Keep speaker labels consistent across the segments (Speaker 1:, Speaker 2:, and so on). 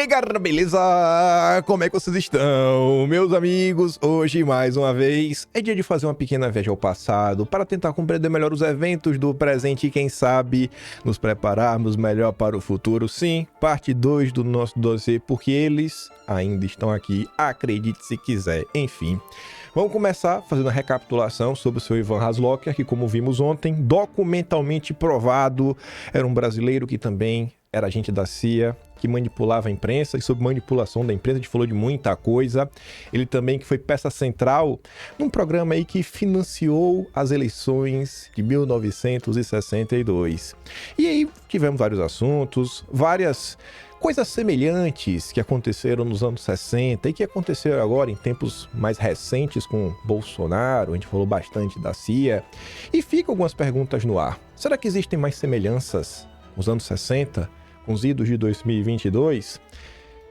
Speaker 1: aí, galera, beleza? Como é que vocês estão? Meus amigos, hoje, mais uma vez, é dia de fazer uma pequena viagem ao passado para tentar compreender melhor os eventos do presente e, quem sabe, nos prepararmos melhor para o futuro. Sim, parte 2 do nosso dossiê, porque eles ainda estão aqui, acredite se quiser. Enfim, vamos começar fazendo uma recapitulação sobre o seu Ivan Haslocker, que, como vimos ontem, documentalmente provado, era um brasileiro que também era agente da CIA, que manipulava a imprensa, e sobre manipulação da imprensa a gente falou de muita coisa. Ele também que foi peça central num programa aí que financiou as eleições de 1962. E aí tivemos vários assuntos, várias coisas semelhantes que aconteceram nos anos 60 e que aconteceram agora em tempos mais recentes com Bolsonaro. A gente falou bastante da CIA. E ficam algumas perguntas no ar. Será que existem mais semelhanças com os anos 60? Com os idos de 2022?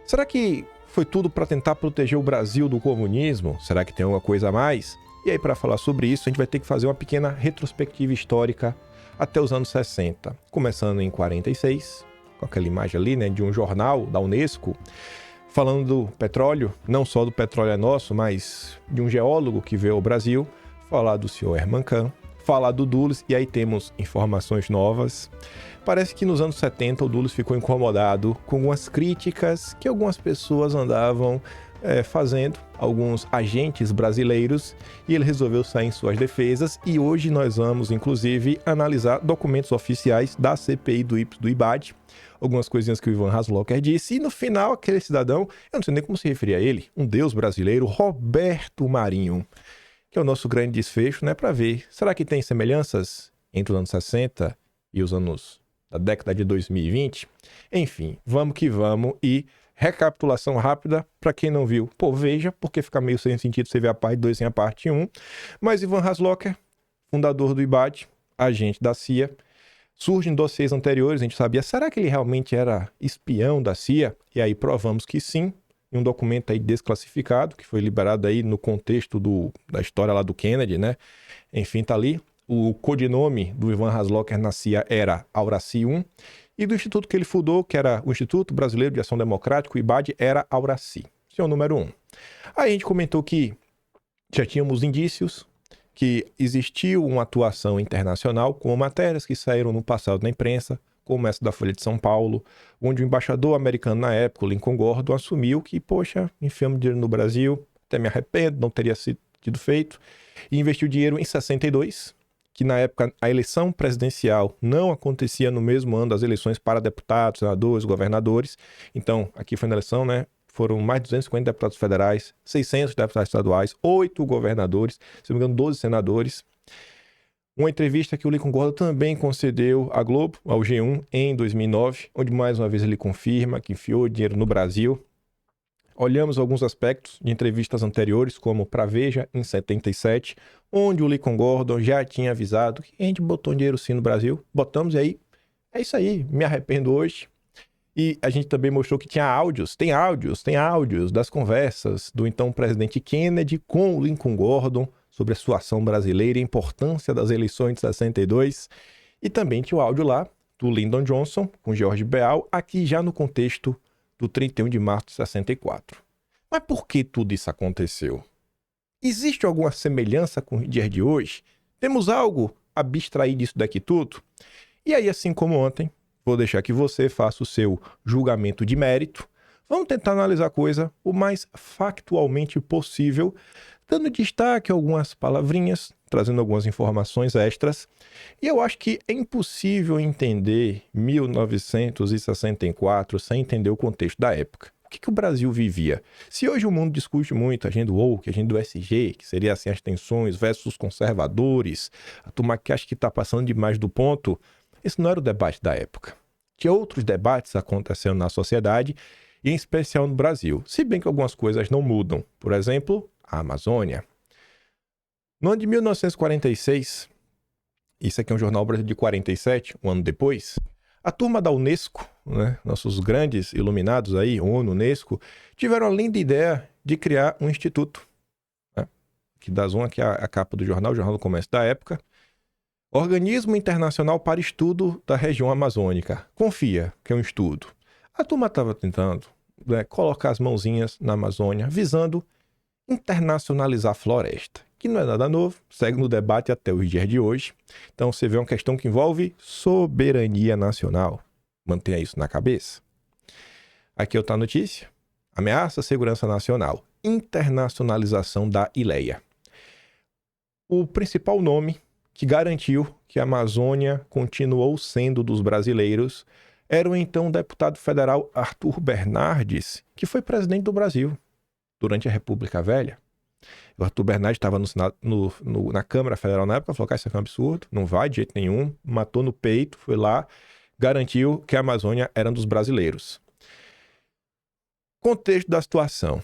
Speaker 1: Será que foi tudo para tentar proteger o Brasil do comunismo? Será que tem alguma coisa a mais? E aí, para falar sobre isso, a gente vai ter que fazer uma pequena retrospectiva histórica até os anos 60. Começando em 46, com aquela imagem ali, né, de um jornal da Unesco, falando do petróleo, não só do petróleo é nosso, mas de um geólogo que veio ao Brasil, falar do senhor Herman Kahn, falar do Dulles, e aí temos informações novas. Parece que nos anos 70 o Dulles ficou incomodado com algumas críticas que algumas pessoas andavam fazendo, alguns agentes brasileiros, e ele resolveu sair em suas defesas. E hoje nós vamos, inclusive, analisar documentos oficiais da CPI do IBAD, algumas coisinhas que o Ivan Haslocker disse, e no final aquele cidadão, eu não sei nem como se referir a ele, um deus brasileiro, Roberto Marinho, que é o nosso grande desfecho, né, para ver, será que tem semelhanças entre os anos 60 e os anos da década de 2020? Enfim, vamos que vamos. E recapitulação rápida, para quem não viu, pô, veja, porque fica meio sem sentido você ver a parte 2 sem a parte 1. Mas Ivan Haslocker, fundador do IBAD, agente da CIA, surge em dossiês anteriores, a gente sabia, será que ele realmente era espião da CIA? E aí provamos que sim, em um documento aí desclassificado, que foi liberado aí no contexto da história lá do Kennedy, né? Enfim, tá ali. O codinome do Ivan Haslocker na CIA era Auraci 1, e do instituto que ele fundou, que era o Instituto Brasileiro de Ação Democrática, o IBAD, era Auraci. Esse é o número 1. Aí a gente comentou que já tínhamos indícios que existiu uma atuação internacional com matérias que saíram no passado na imprensa, como essa da Folha de São Paulo, onde o embaixador americano na época, o Lincoln Gordon, assumiu que, poxa, enfiamos dinheiro no Brasil, até me arrependo, não teria sido feito, e investiu dinheiro em 62, que na época a eleição presidencial não acontecia no mesmo ano das eleições para deputados, senadores, governadores. Então, aqui foi na eleição, né? Foram mais de 250 deputados federais, 600 deputados estaduais, 8 governadores, se não me engano, 12 senadores. Uma entrevista que o Lincoln Gordon também concedeu à Globo, ao G1, em 2009, onde mais uma vez ele confirma que enfiou dinheiro no Brasil. Olhamos alguns aspectos de entrevistas anteriores, como para Veja, em 77, onde o Lincoln Gordon já tinha avisado que a gente botou dinheiro sim no Brasil, botamos, e aí, é isso aí, me arrependo hoje. E a gente também mostrou que tinha áudios, tem áudios das conversas do então presidente Kennedy com o Lincoln Gordon sobre a situação brasileira e a importância das eleições de 62. E também tinha o áudio lá do Lyndon Johnson com George Beall, aqui já no contexto do 31 de março de 64. Mas por que tudo isso aconteceu? Existe alguma semelhança com o dia de hoje? Temos algo a abstrair disso daqui tudo? E aí, assim como ontem, vou deixar que você faça o seu julgamento de mérito. Vamos tentar analisar a coisa o mais factualmente possível, dando destaque a algumas palavrinhas, trazendo algumas informações extras. E eu acho que é impossível entender 1964 sem entender o contexto da época. O que o Brasil vivia? Se hoje o mundo discute muito a agenda woke, a agenda do SG, que seria assim as tensões versus conservadores, a turma que acha que está passando demais do ponto, esse não era o debate da época. Tinha outros debates acontecendo na sociedade, e em especial no Brasil, se bem que algumas coisas não mudam. Por exemplo, a Amazônia. No ano de 1946, isso aqui é um jornal brasileiro de 47, um ano depois, a turma da Unesco, né, nossos grandes iluminados aí, ONU, Unesco, tiveram a linda ideia de criar um instituto, né, que dá zoom aqui a capa do jornal, o Jornal do Comércio da época, Organismo Internacional para Estudo da Região Amazônica. Confia que é um estudo. A turma estava tentando colocar as mãozinhas na Amazônia, visando internacionalizar a floresta, que não é nada novo, segue no debate até os dias de hoje. Então você vê uma questão que envolve soberania nacional. Mantenha isso na cabeça. Aqui outra notícia. Ameaça à segurança nacional. Internacionalização da ILEA. O principal nome que garantiu que a Amazônia continuou sendo dos brasileiros era o então deputado federal Arthur Bernardes, que foi presidente do Brasil durante a República Velha. O Arthur Bernardes estava na Câmara Federal na época, falou que isso é um absurdo, não vai de jeito nenhum, matou no peito, foi lá, garantiu que a Amazônia era dos brasileiros. Contexto da situação.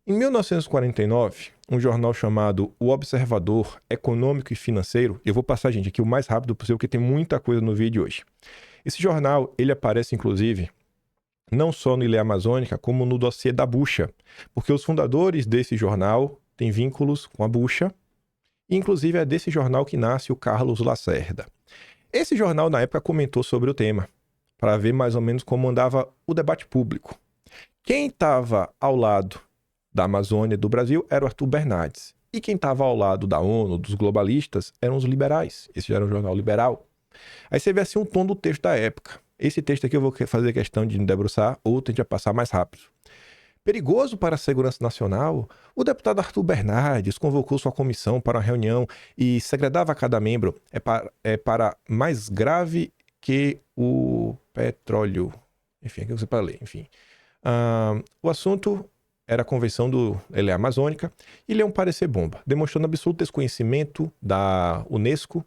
Speaker 1: Em 1949, um jornal chamado O Observador Econômico e Financeiro, eu vou passar, gente, aqui o mais rápido possível, porque tem muita coisa no vídeo de hoje. Esse jornal, ele aparece, inclusive, não só no ILEA Amazônica, como no dossiê da Bucha, porque os fundadores desse jornal têm vínculos com a Bucha, e inclusive é desse jornal que nasce o Carlos Lacerda. Esse jornal, na época, comentou sobre o tema, para ver mais ou menos como andava o debate público. Quem estava ao lado da Amazônia e do Brasil era o Arthur Bernardes. E quem estava ao lado da ONU, dos globalistas, eram os liberais. Esse já era um jornal liberal. Aí você vê assim um tom do texto da época. Esse texto aqui eu vou fazer questão de me debruçar, outro a gente vai passar mais rápido. Perigoso para a segurança nacional, o deputado Arthur Bernardes convocou sua comissão para uma reunião e segredava a cada membro para mais grave que o petróleo. Enfim, aqui você para ler, enfim. O assunto era a convenção do ILEA Amazônica e leu um parecer bomba, demonstrando absoluto desconhecimento da Unesco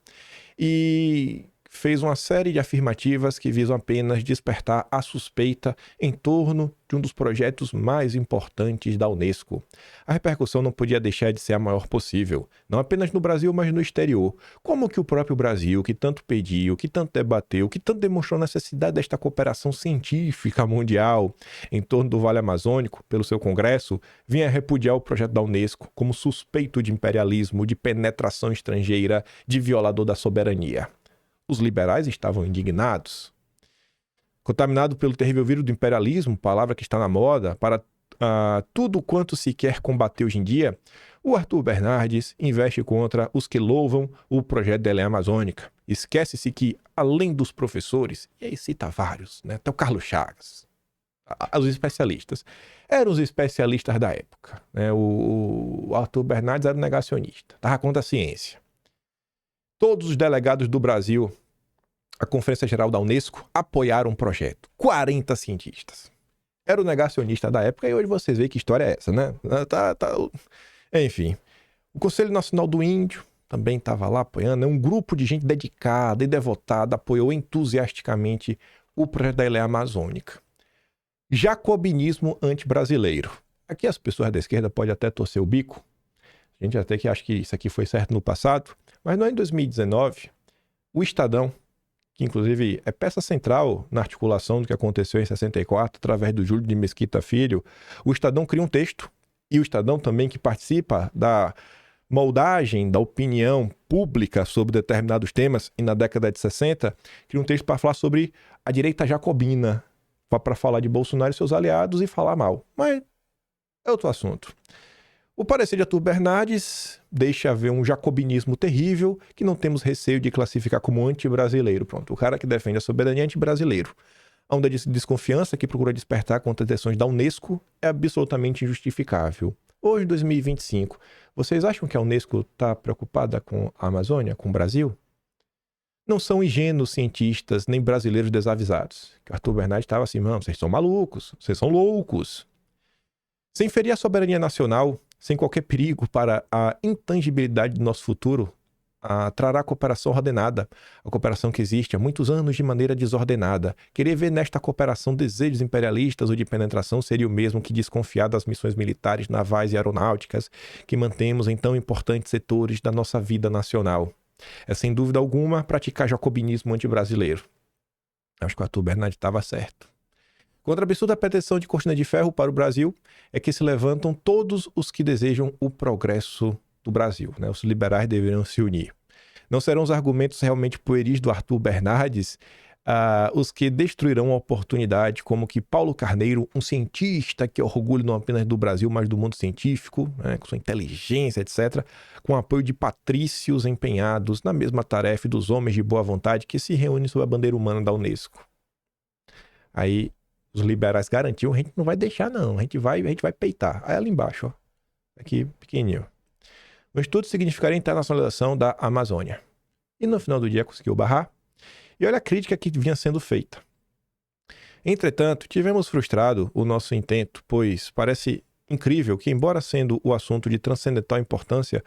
Speaker 1: e fez uma série de afirmativas que visam apenas despertar a suspeita em torno de um dos projetos mais importantes da Unesco. A repercussão não podia deixar de ser a maior possível, não apenas no Brasil, mas no exterior. Como que o próprio Brasil, que tanto pediu, que tanto debateu, que tanto demonstrou a necessidade desta cooperação científica mundial em torno do Vale Amazônico, pelo seu Congresso, vinha repudiar o projeto da Unesco como suspeito de imperialismo, de penetração estrangeira, de violador da soberania. Os liberais estavam indignados. Contaminado pelo terrível vírus do imperialismo, palavra que está na moda, para tudo quanto se quer combater hoje em dia, o Arthur Bernardes investe contra os que louvam o projeto da ILEA Amazônica. Esquece-se que, além dos professores, e aí cita vários, né? Até o Carlos Chagas, os especialistas, eram os especialistas da época, né? O Arthur Bernardes era um negacionista, estava contra a ciência. Todos os delegados do Brasil, a Conferência Geral da Unesco, apoiaram o projeto. 40 cientistas. Era o negacionista da época e hoje vocês veem que história é essa, né? Enfim, o Conselho Nacional do Índio também estava lá apoiando. Um grupo de gente dedicada e devotada apoiou entusiasticamente o projeto da ILEA Amazônica. Jacobinismo anti-brasileiro. Aqui as pessoas da esquerda podem até torcer o bico. A gente até que acha que isso aqui foi certo no passado. Mas não é em 2019, o Estadão, que inclusive é peça central na articulação do que aconteceu em 64, através do Júlio de Mesquita Filho, o Estadão cria um texto, e o Estadão também que participa da moldagem da opinião pública sobre determinados temas, e na década de 60, cria um texto para falar sobre a direita jacobina, para falar de Bolsonaro e seus aliados e falar mal. Mas é outro assunto. O parecer de Arthur Bernardes deixa ver um jacobinismo terrível que não temos receio de classificar como anti-brasileiro. Pronto, o cara que defende a soberania é anti-brasileiro. A onda de desconfiança que procura despertar contra as decisões da Unesco é absolutamente injustificável. Hoje, 2025, vocês acham que a Unesco está preocupada com a Amazônia, com o Brasil? Não são ingênuos cientistas nem brasileiros desavisados. Arthur Bernardes estava assim, mano, vocês são malucos, vocês são loucos. Sem ferir a soberania nacional, sem qualquer perigo para a intangibilidade do nosso futuro, trará a cooperação ordenada, a cooperação que existe há muitos anos de maneira desordenada. Querer ver nesta cooperação desejos imperialistas ou de penetração seria o mesmo que desconfiar das missões militares, navais e aeronáuticas que mantemos em tão importantes setores da nossa vida nacional. É sem dúvida alguma praticar jacobinismo anti-brasileiro. Acho que o Arthur Bernardes estava certo. Contra a absurda pretensão de cortina de ferro para o Brasil é que se levantam todos os que desejam o progresso do Brasil, né? Os liberais deveriam se unir. Não serão os argumentos realmente pueris do Arthur Bernardes os que destruirão a oportunidade, como que Paulo Carneiro, um cientista que é orgulho não apenas do Brasil, mas do mundo científico, né, com sua inteligência, etc., com o apoio de patrícios empenhados na mesma tarefa e dos homens de boa vontade que se reúnem sob a bandeira humana da Unesco. Aí os liberais garantiam, a gente não vai deixar não, a gente vai peitar. Aí ali embaixo, ó, aqui pequenininho. O estudo significaria a internacionalização da Amazônia. E no final do dia conseguiu barrar. E olha a crítica que vinha sendo feita. Entretanto, tivemos frustrado o nosso intento, pois parece incrível que, embora sendo o assunto de transcendental importância,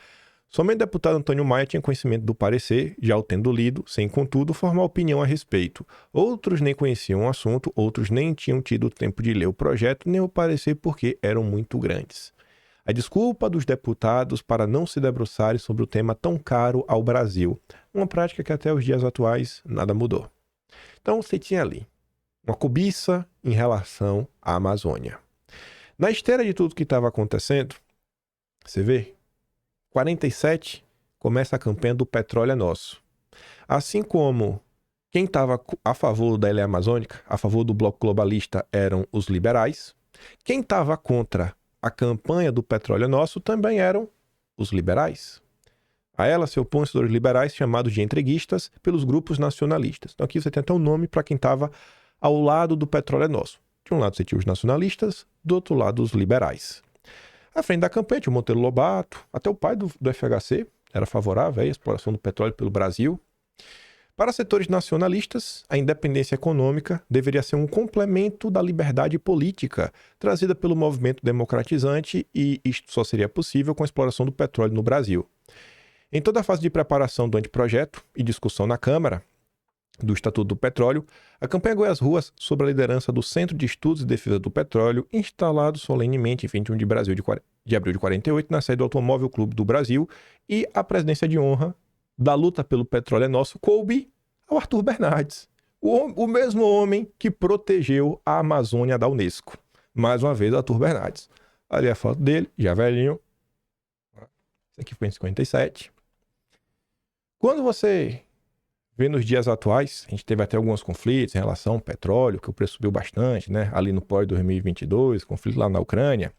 Speaker 1: somente o deputado Antônio Maia tinha conhecimento do parecer, já o tendo lido, sem, contudo, formar opinião a respeito. Outros nem conheciam o assunto, outros nem tinham tido tempo de ler o projeto, nem o parecer porque eram muito grandes. A desculpa dos deputados para não se debruçarem sobre o tema tão caro ao Brasil, uma prática que até os dias atuais nada mudou. Então você tinha ali uma cobiça em relação à Amazônia. Na esteira de tudo que estava acontecendo, você vê, 47 começa a campanha do Petróleo é Nosso. Assim como quem estava a favor da ilha amazônica, a favor do bloco globalista, eram os liberais, quem estava contra a campanha do Petróleo é Nosso também eram os liberais. A ela se opõem setores liberais chamados de entreguistas pelos grupos nacionalistas. Então aqui você tem até um nome para quem estava ao lado do Petróleo é Nosso. De um lado você tinha os nacionalistas, do outro lado os liberais. À frente da campanha tinha o Monteiro Lobato, até o pai do FHC era favorável à exploração do petróleo pelo Brasil. Para setores nacionalistas, a independência econômica deveria ser um complemento da liberdade política trazida pelo movimento democratizante e isto só seria possível com a exploração do petróleo no Brasil. Em toda a fase de preparação do anteprojeto e discussão na Câmara do Estatuto do Petróleo, a campanha ganhou as ruas sob a liderança do Centro de Estudos e Defesa do Petróleo, instalado solenemente em 21 de abril de 48 na sede do Automóvel Clube do Brasil, e a presidência de honra da luta pelo petróleo é nosso coube ao Arthur Bernardes, o mesmo homem que protegeu a Amazônia da Unesco. Mais uma vez, Arthur Bernardes. Ali a foto dele, já velhinho. Isso aqui foi em 57. Quando você vê nos dias atuais, a gente teve até alguns conflitos em relação ao petróleo, que o preço subiu bastante, né? Ali no pós-2022, conflito lá na Ucrânia.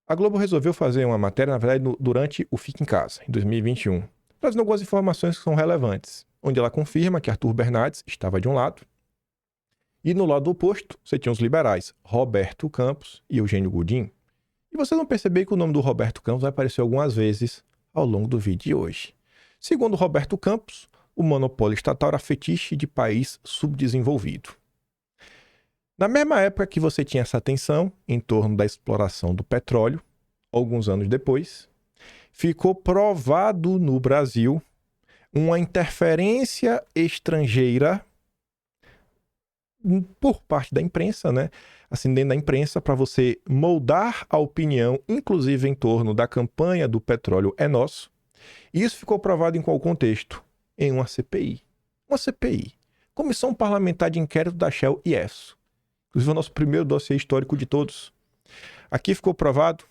Speaker 1: A Globo resolveu fazer uma matéria, na verdade, durante o Fique em Casa, em 2021, trazendo algumas informações que são relevantes, onde ela confirma que Arthur Bernardes estava de um lado, e no lado oposto, você tinha os liberais Roberto Campos e Eugênio Goudin. E você não percebeu que o nome do Roberto Campos vai aparecer algumas vezes ao longo do vídeo de hoje. Segundo Roberto Campos, o monopólio estatal era fetiche de país subdesenvolvido. Na mesma época que você tinha essa tensão em torno da exploração do petróleo, alguns anos depois, ficou provado no Brasil uma interferência estrangeira por parte da imprensa, né? Assim, dentro da imprensa, para você moldar a opinião, inclusive em torno da campanha do Petróleo é Nosso. E isso ficou provado em qual contexto? Em uma CPI. Uma CPI. Comissão Parlamentar de Inquérito da Shell e ESSO. Inclusive o nosso primeiro dossiê histórico de todos. Aqui ficou provado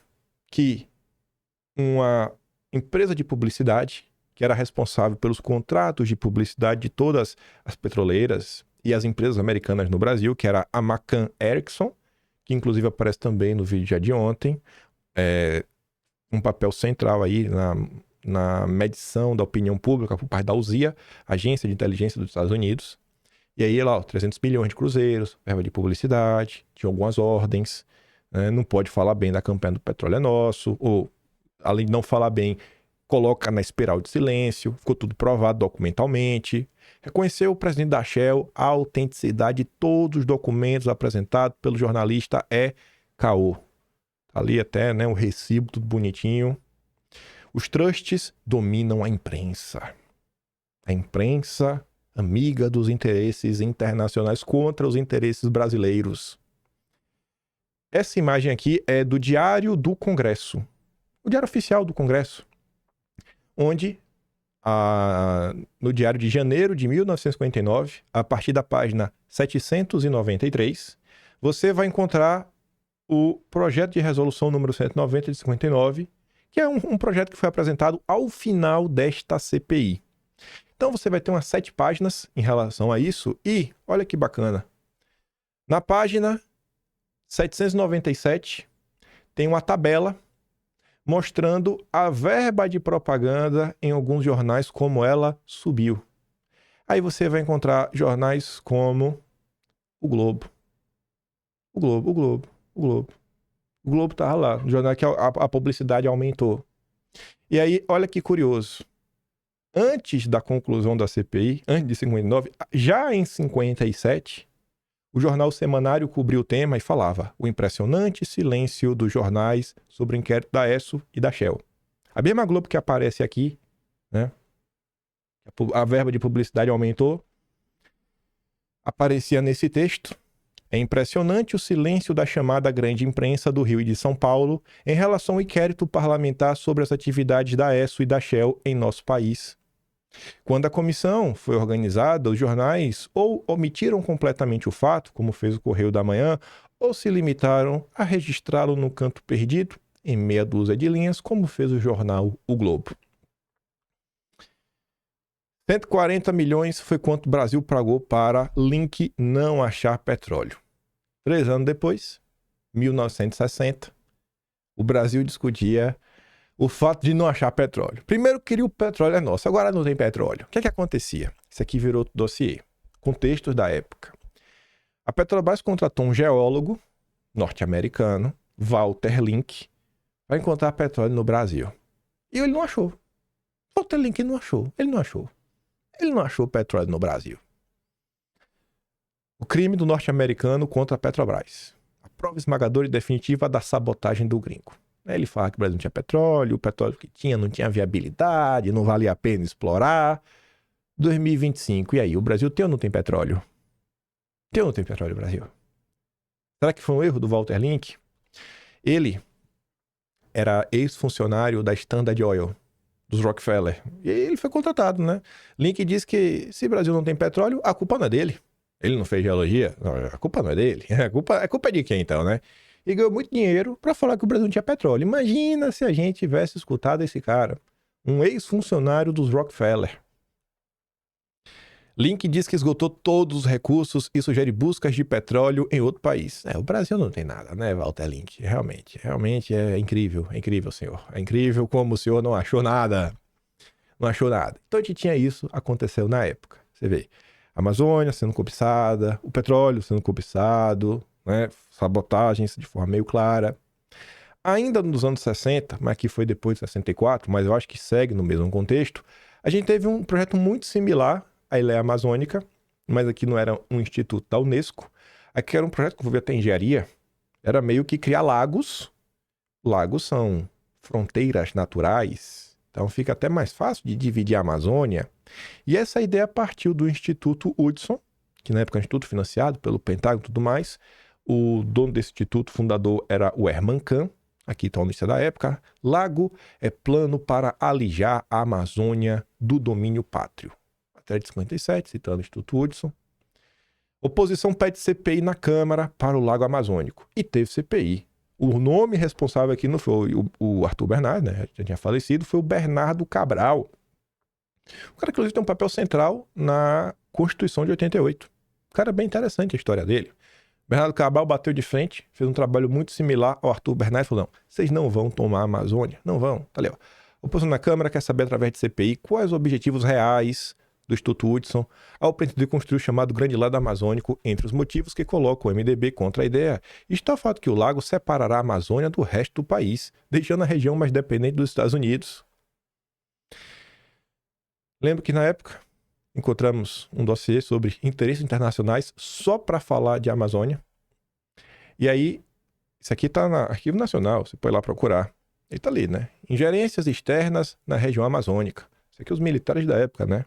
Speaker 1: que uma empresa de publicidade, que era responsável pelos contratos de publicidade de todas as petroleiras e as empresas americanas no Brasil, que era a McCann Erickson, que inclusive aparece também no vídeo já de ontem, um papel central aí na medição da opinião pública por parte da USIA, Agência de Inteligência dos Estados Unidos. E aí, lá, 300 milhões de cruzeiros, verba de publicidade, tinha algumas ordens, né? Não pode falar bem da campanha do Petróleo é Nosso, ou, além de não falar bem, coloca na espiral de silêncio, ficou tudo provado documentalmente. Reconheceu o presidente da Shell a autenticidade de todos os documentos apresentados pelo jornalista caô. Ali até, né, o recibo, tudo bonitinho. Os trusts dominam a imprensa. A imprensa, amiga dos interesses internacionais contra os interesses brasileiros. Essa imagem aqui é do Diário do Congresso. O Diário Oficial do Congresso. Onde, no Diário de janeiro de 1959, a partir da página 793, você vai encontrar o projeto de resolução número 190 de 59, que é um projeto que foi apresentado ao final desta CPI. Então você vai ter umas 7 páginas em relação a isso e, olha que bacana, na página 797 tem uma tabela mostrando a verba de propaganda em alguns jornais, como ela subiu. Aí você vai encontrar jornais como o Globo. O Globo estava lá, no jornal que a publicidade aumentou. E aí, olha que curioso. Antes da conclusão da CPI, antes de 59, já em 57, o jornal Semanário cobriu o tema e falava o impressionante silêncio dos jornais sobre o inquérito da ESSO e da Shell. A mesma Globo que aparece aqui, né? A verba de publicidade aumentou, aparecia nesse texto. É impressionante o silêncio da chamada grande imprensa do Rio e de São Paulo em relação ao inquérito parlamentar sobre as atividades da ESSO e da Shell em nosso país. Quando a comissão foi organizada, os jornais ou omitiram completamente o fato, como fez o Correio da Manhã, ou se limitaram a registrá-lo no canto perdido, em meia dúzia de linhas, como fez o jornal O Globo. 140 milhões foi quanto o Brasil pagou para Link não achar petróleo. 3 anos depois, 1960, o Brasil discutia o fato de não achar petróleo. Primeiro queria o petróleo é nosso, agora não tem petróleo. O que é que acontecia? Isso aqui virou dossiê. Contextos da época. A Petrobras contratou um geólogo norte-americano, Walter Link, para encontrar petróleo no Brasil. E ele não achou. Walter Link não achou. Ele não achou petróleo no Brasil. O crime do norte-americano contra a Petrobras. A prova esmagadora e definitiva da sabotagem do gringo. Ele fala que o Brasil não tinha petróleo, o petróleo que tinha não tinha viabilidade, não valia a pena explorar. 2025, e aí, o Brasil tem ou não tem petróleo? Tem ou não tem petróleo, Brasil? Será que foi um erro do Walter Link? Ele era ex-funcionário da Standard Oil, dos Rockefeller. E ele foi contratado, né? Link diz que se o Brasil não tem petróleo, a culpa não é dele. Ele não fez geologia? Não, a culpa não é dele. A culpa é de quem, então, né? E ganhou muito dinheiro para falar que o Brasil não tinha petróleo. Imagina se a gente tivesse escutado esse cara, um ex-funcionário dos Rockefeller. Link diz que esgotou todos os recursos e sugere buscas de petróleo em outro país. O Brasil não tem nada, né, Walter Link? Realmente é incrível, senhor. É incrível como o senhor não achou nada. Não achou nada. Então a gente tinha isso, aconteceu na época. Você vê, a Amazônia sendo cobiçada, o petróleo sendo cobiçado, né, sabotagens de forma meio clara. Ainda nos anos 60, mas que foi depois de 64, mas eu acho que segue no mesmo contexto, a gente teve um projeto muito similar à Ilha Amazônica, mas aqui não era um instituto da Unesco. Aqui era um projeto que envolvia até engenharia. Era meio que criar lagos. Lagos são fronteiras naturais, então fica até mais fácil de dividir a Amazônia. E essa ideia partiu do Instituto Hudson, que na época era um instituto financiado pelo Pentágono e tudo mais. O dono desse instituto, fundador, era o Herman Kahn. Aqui está a notícia da época. Lago é plano para alijar a Amazônia do domínio pátrio. Matéria de 57, citando o Instituto Hudson. Oposição pede CPI na Câmara para o Lago Amazônico. E teve CPI. O nome responsável aqui não foi o Arthur Bernardo, né? Já tinha falecido, foi o Bernardo Cabral. O cara, inclusive, tem um papel central na Constituição de 88. O cara, bem interessante a história dele. Bernardo Cabral bateu de frente, fez um trabalho muito similar ao Arthur Bernardo e falou: não, vocês não vão tomar a Amazônia. Não vão. Tá ali, ó. A oposição na Câmara quer saber, através de CPI, quais os objetivos reais do Instituto Hudson ao pretender construir o chamado Grande Lago Amazônico. Entre os motivos que colocam o MDB contra a ideia está o fato que o lago separará a Amazônia do resto do país, deixando a região mais dependente dos Estados Unidos. Lembro que na época encontramos um dossiê sobre interesses internacionais só para falar de Amazônia. E aí, isso aqui está no Arquivo Nacional, você pode ir lá procurar. Ele está ali, né? Ingerências externas na região amazônica. Isso aqui é os militares da época, né?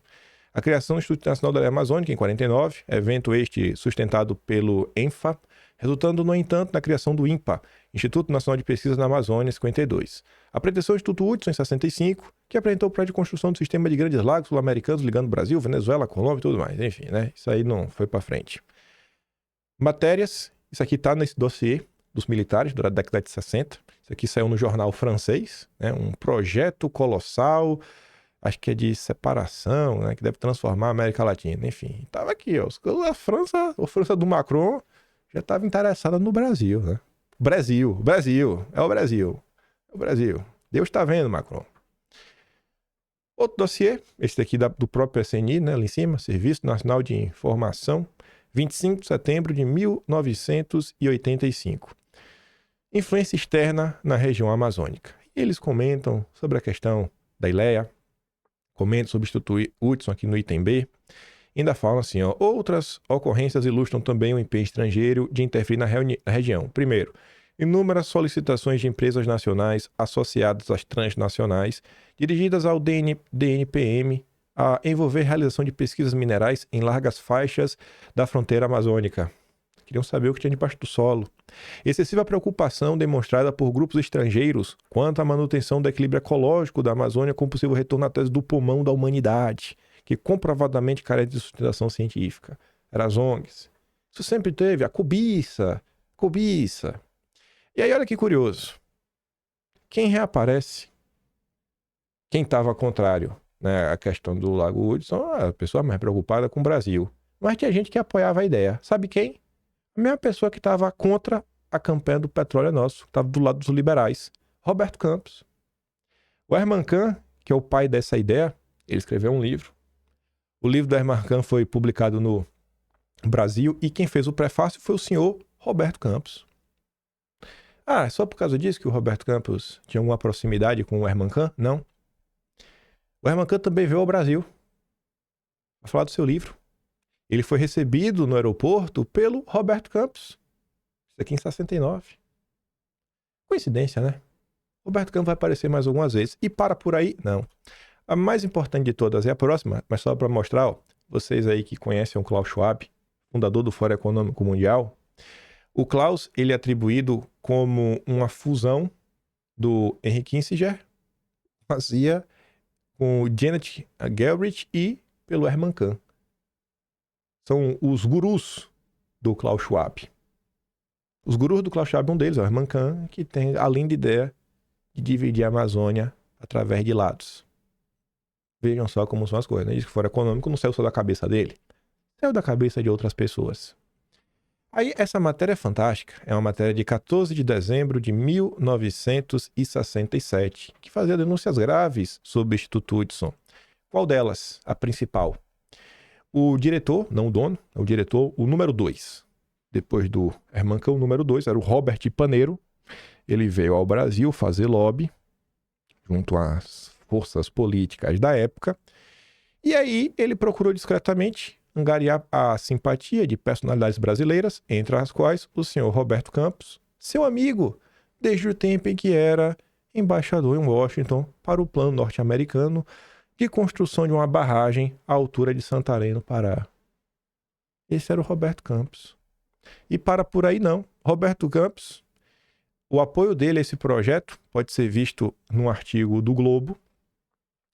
Speaker 1: A criação do Instituto Nacional da Área Amazônica, em 49, evento este sustentado pelo ENFA, resultando, no entanto, na criação do INPA, Instituto Nacional de Pesquisa na Amazônia, em 52. A pretensão do Instituto Hudson, em 65, que apresentou o projeto de construção do sistema de grandes lagos sul-americanos ligando Brasil, Venezuela, Colômbia e tudo mais. Enfim, né? Isso aí não foi para frente. Matérias, isso aqui está nesse dossiê dos militares da década de 60. Isso aqui saiu no jornal francês, né? Um projeto colossal acho que é de separação, né? Que deve transformar a América Latina. Enfim, tava aqui, ó. A França do Macron já estava interessada no Brasil, né? Brasil, é o Brasil. É o Brasil. Deus está vendo, Macron. Outro dossiê, esse daqui do próprio SNI, né? Ali em cima, Serviço Nacional de Informação, 25 de setembro de 1985. Influência externa na região amazônica. E eles comentam sobre a questão da ILEA, comentam sobre o Instituto Hudson aqui no item B. Ainda falam assim, ó, outras ocorrências ilustram também o empenho estrangeiro de interferir na região. Primeiro, inúmeras solicitações de empresas nacionais associadas às transnacionais, dirigidas ao DNPM, a envolver realização de pesquisas minerais em largas faixas da fronteira amazônica. Queriam saber o que tinha debaixo do solo. Excessiva preocupação demonstrada por grupos estrangeiros quanto à manutenção do equilíbrio ecológico da Amazônia com possível retorno à tese do pulmão da humanidade, que comprovadamente carece de sustentação científica. Era as ONGs. Isso sempre teve a cobiça. E aí olha que curioso. Quem reaparece? Quem estava contrário, né, à questão do Lago Hudson, a pessoa mais preocupada com o Brasil. Mas tinha gente que apoiava a ideia. Sabe quem? A mesma pessoa que estava contra a campanha do petróleo é nosso, que estava do lado dos liberais, Roberto Campos. O Herman Kahn, que é o pai dessa ideia, ele escreveu um livro. O livro do Herman Kahn foi publicado no Brasil e quem fez o prefácio foi o senhor Roberto Campos. Ah, é só por causa disso que o Roberto Campos tinha alguma proximidade com o Herman Kahn? Não. O Herman Kahn também veio ao Brasil para falar do seu livro. Ele foi recebido no aeroporto pelo Roberto Campos. Isso aqui em 69. Coincidência, né? Roberto Campos vai aparecer mais algumas vezes. E para por aí? Não. A mais importante de todas é a próxima, mas só para mostrar, ó, vocês aí que conhecem o Klaus Schwab, fundador do Fórum Econômico Mundial. O Klaus, ele é atribuído como uma fusão do Henry Kissinger, fazia com o Janet Galbraith e pelo Herman Kahn. São os gurus do Klaus Schwab. Os gurus do Klaus Schwab, um deles é o Herman Kahn, que tem a linda ideia de dividir a Amazônia através de lados. Vejam só como são as coisas, né? Diz que o Fórum Econômico não saiu só da cabeça dele, saiu da cabeça de outras pessoas. Aí, essa matéria é fantástica. É uma matéria de 14 de dezembro de 1967, que fazia denúncias graves sobre o Instituto Hudson. Qual delas? A principal. O diretor, não o dono, o diretor, o número 2. Depois do Herman Kahn, o número 2 era o Robert Paneiro. Ele veio ao Brasil fazer lobby junto às forças políticas da época. E aí ele procurou discretamente angariar a simpatia de personalidades brasileiras, entre as quais o senhor Roberto Campos, seu amigo, desde o tempo em que era embaixador em Washington para o plano norte-americano de construção de uma barragem à altura de Santarém, no Pará. Esse era o Roberto Campos. E para por aí não. Roberto Campos, o apoio dele a esse projeto pode ser visto num artigo do Globo.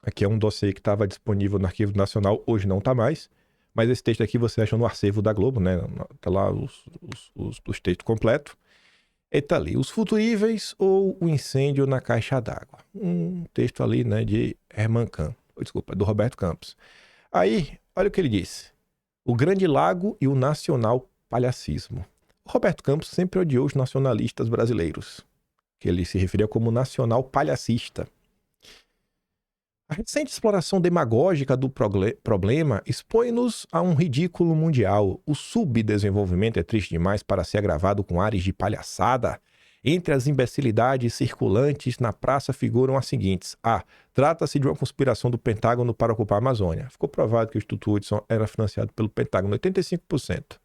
Speaker 1: Aqui é um dossiê que estava disponível no Arquivo Nacional, hoje não está mais. Mas esse texto aqui você acha no acervo da Globo, né? Tá lá os textos completos. E tá ali, os futuríveis ou o incêndio na caixa d'água. Um texto ali, né, de Herman Kahn. Desculpa, do Roberto Campos. Aí, olha o que ele disse. O Grande Lago e o nacional palhacismo. O Roberto Campos sempre odiou os nacionalistas brasileiros, que ele se referia como nacional palhacista. A recente exploração demagógica do problema expõe-nos a um ridículo mundial. O subdesenvolvimento é triste demais para ser agravado com ares de palhaçada. Entre as imbecilidades circulantes na praça figuram as seguintes. A. Trata-se de uma conspiração do Pentágono para ocupar a Amazônia. Ficou provado que o Instituto Hudson era financiado pelo Pentágono, 85%.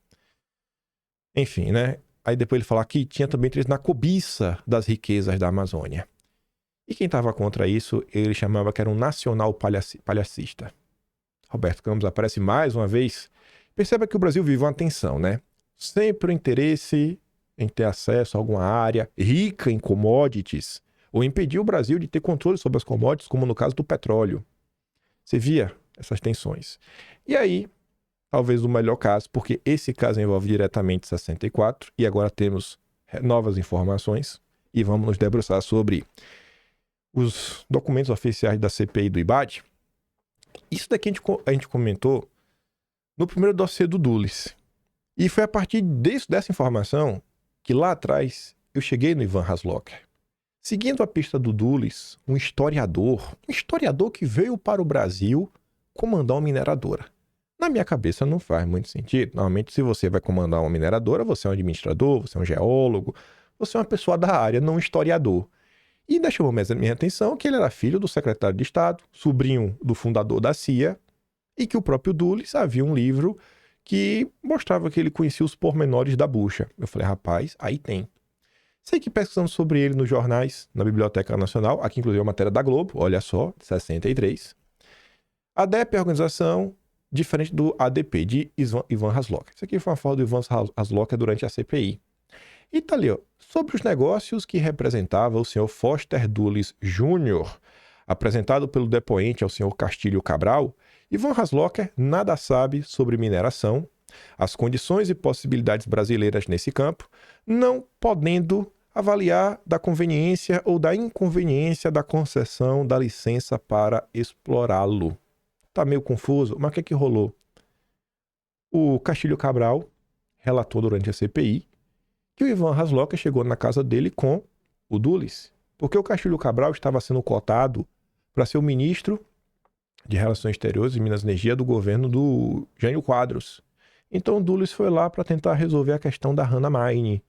Speaker 1: Enfim, né? Aí depois ele fala que tinha também interesse na cobiça das riquezas da Amazônia. E quem estava contra isso, ele chamava que era um nacional palhacista. Roberto Campos aparece mais uma vez. Perceba que o Brasil vive uma tensão, né? Sempre o interesse em ter acesso a alguma área rica em commodities, ou impedir o Brasil de ter controle sobre as commodities, como no caso do petróleo. Você via essas tensões. E aí, talvez o melhor caso, porque esse caso envolve diretamente 64, e agora temos novas informações, e vamos nos debruçar sobre os documentos oficiais da CPI do IBAD. Isso daqui a gente comentou no primeiro dossiê do Dulles. E foi a partir dessa informação que lá atrás eu cheguei no Ivan Haslocker. Seguindo a pista do Dulles, um historiador que veio para o Brasil comandar uma mineradora. Na minha cabeça não faz muito sentido. Normalmente, se você vai comandar uma mineradora, você é um administrador, você é um geólogo, você é uma pessoa da área, não um historiador. E ainda chamou minha atenção que ele era filho do secretário de Estado, sobrinho do fundador da CIA, e que o próprio Dulles havia um livro que mostrava que ele conhecia os pormenores da bucha. Eu falei, rapaz, aí tem. Sei que pesquisando sobre ele nos jornais, na Biblioteca Nacional, aqui inclusive a matéria da Globo, olha só, 63. A ADEP é a organização diferente do ADP, de Ivan Haslocker. Isso aqui foi uma fala do Ivan Haslocker durante a CPI. E tá ali, ó, sobre os negócios que representava o senhor Foster Dulles Jr., apresentado pelo depoente ao senhor Castilho Cabral, Ivan Haslocker nada sabe sobre mineração, as condições e possibilidades brasileiras nesse campo, não podendo avaliar da conveniência ou da inconveniência da concessão da licença para explorá-lo. Tá meio confuso, mas o que rolou? O Castilho Cabral relatou durante a CPI que o Ivan Haslocker chegou na casa dele com o Dulles, porque o Castilho Cabral estava sendo cotado para ser o ministro de Relações Exteriores e Minas e Energia do governo do Jânio Quadros. Então o Dulles foi lá para tentar resolver a questão da Hannah Mine.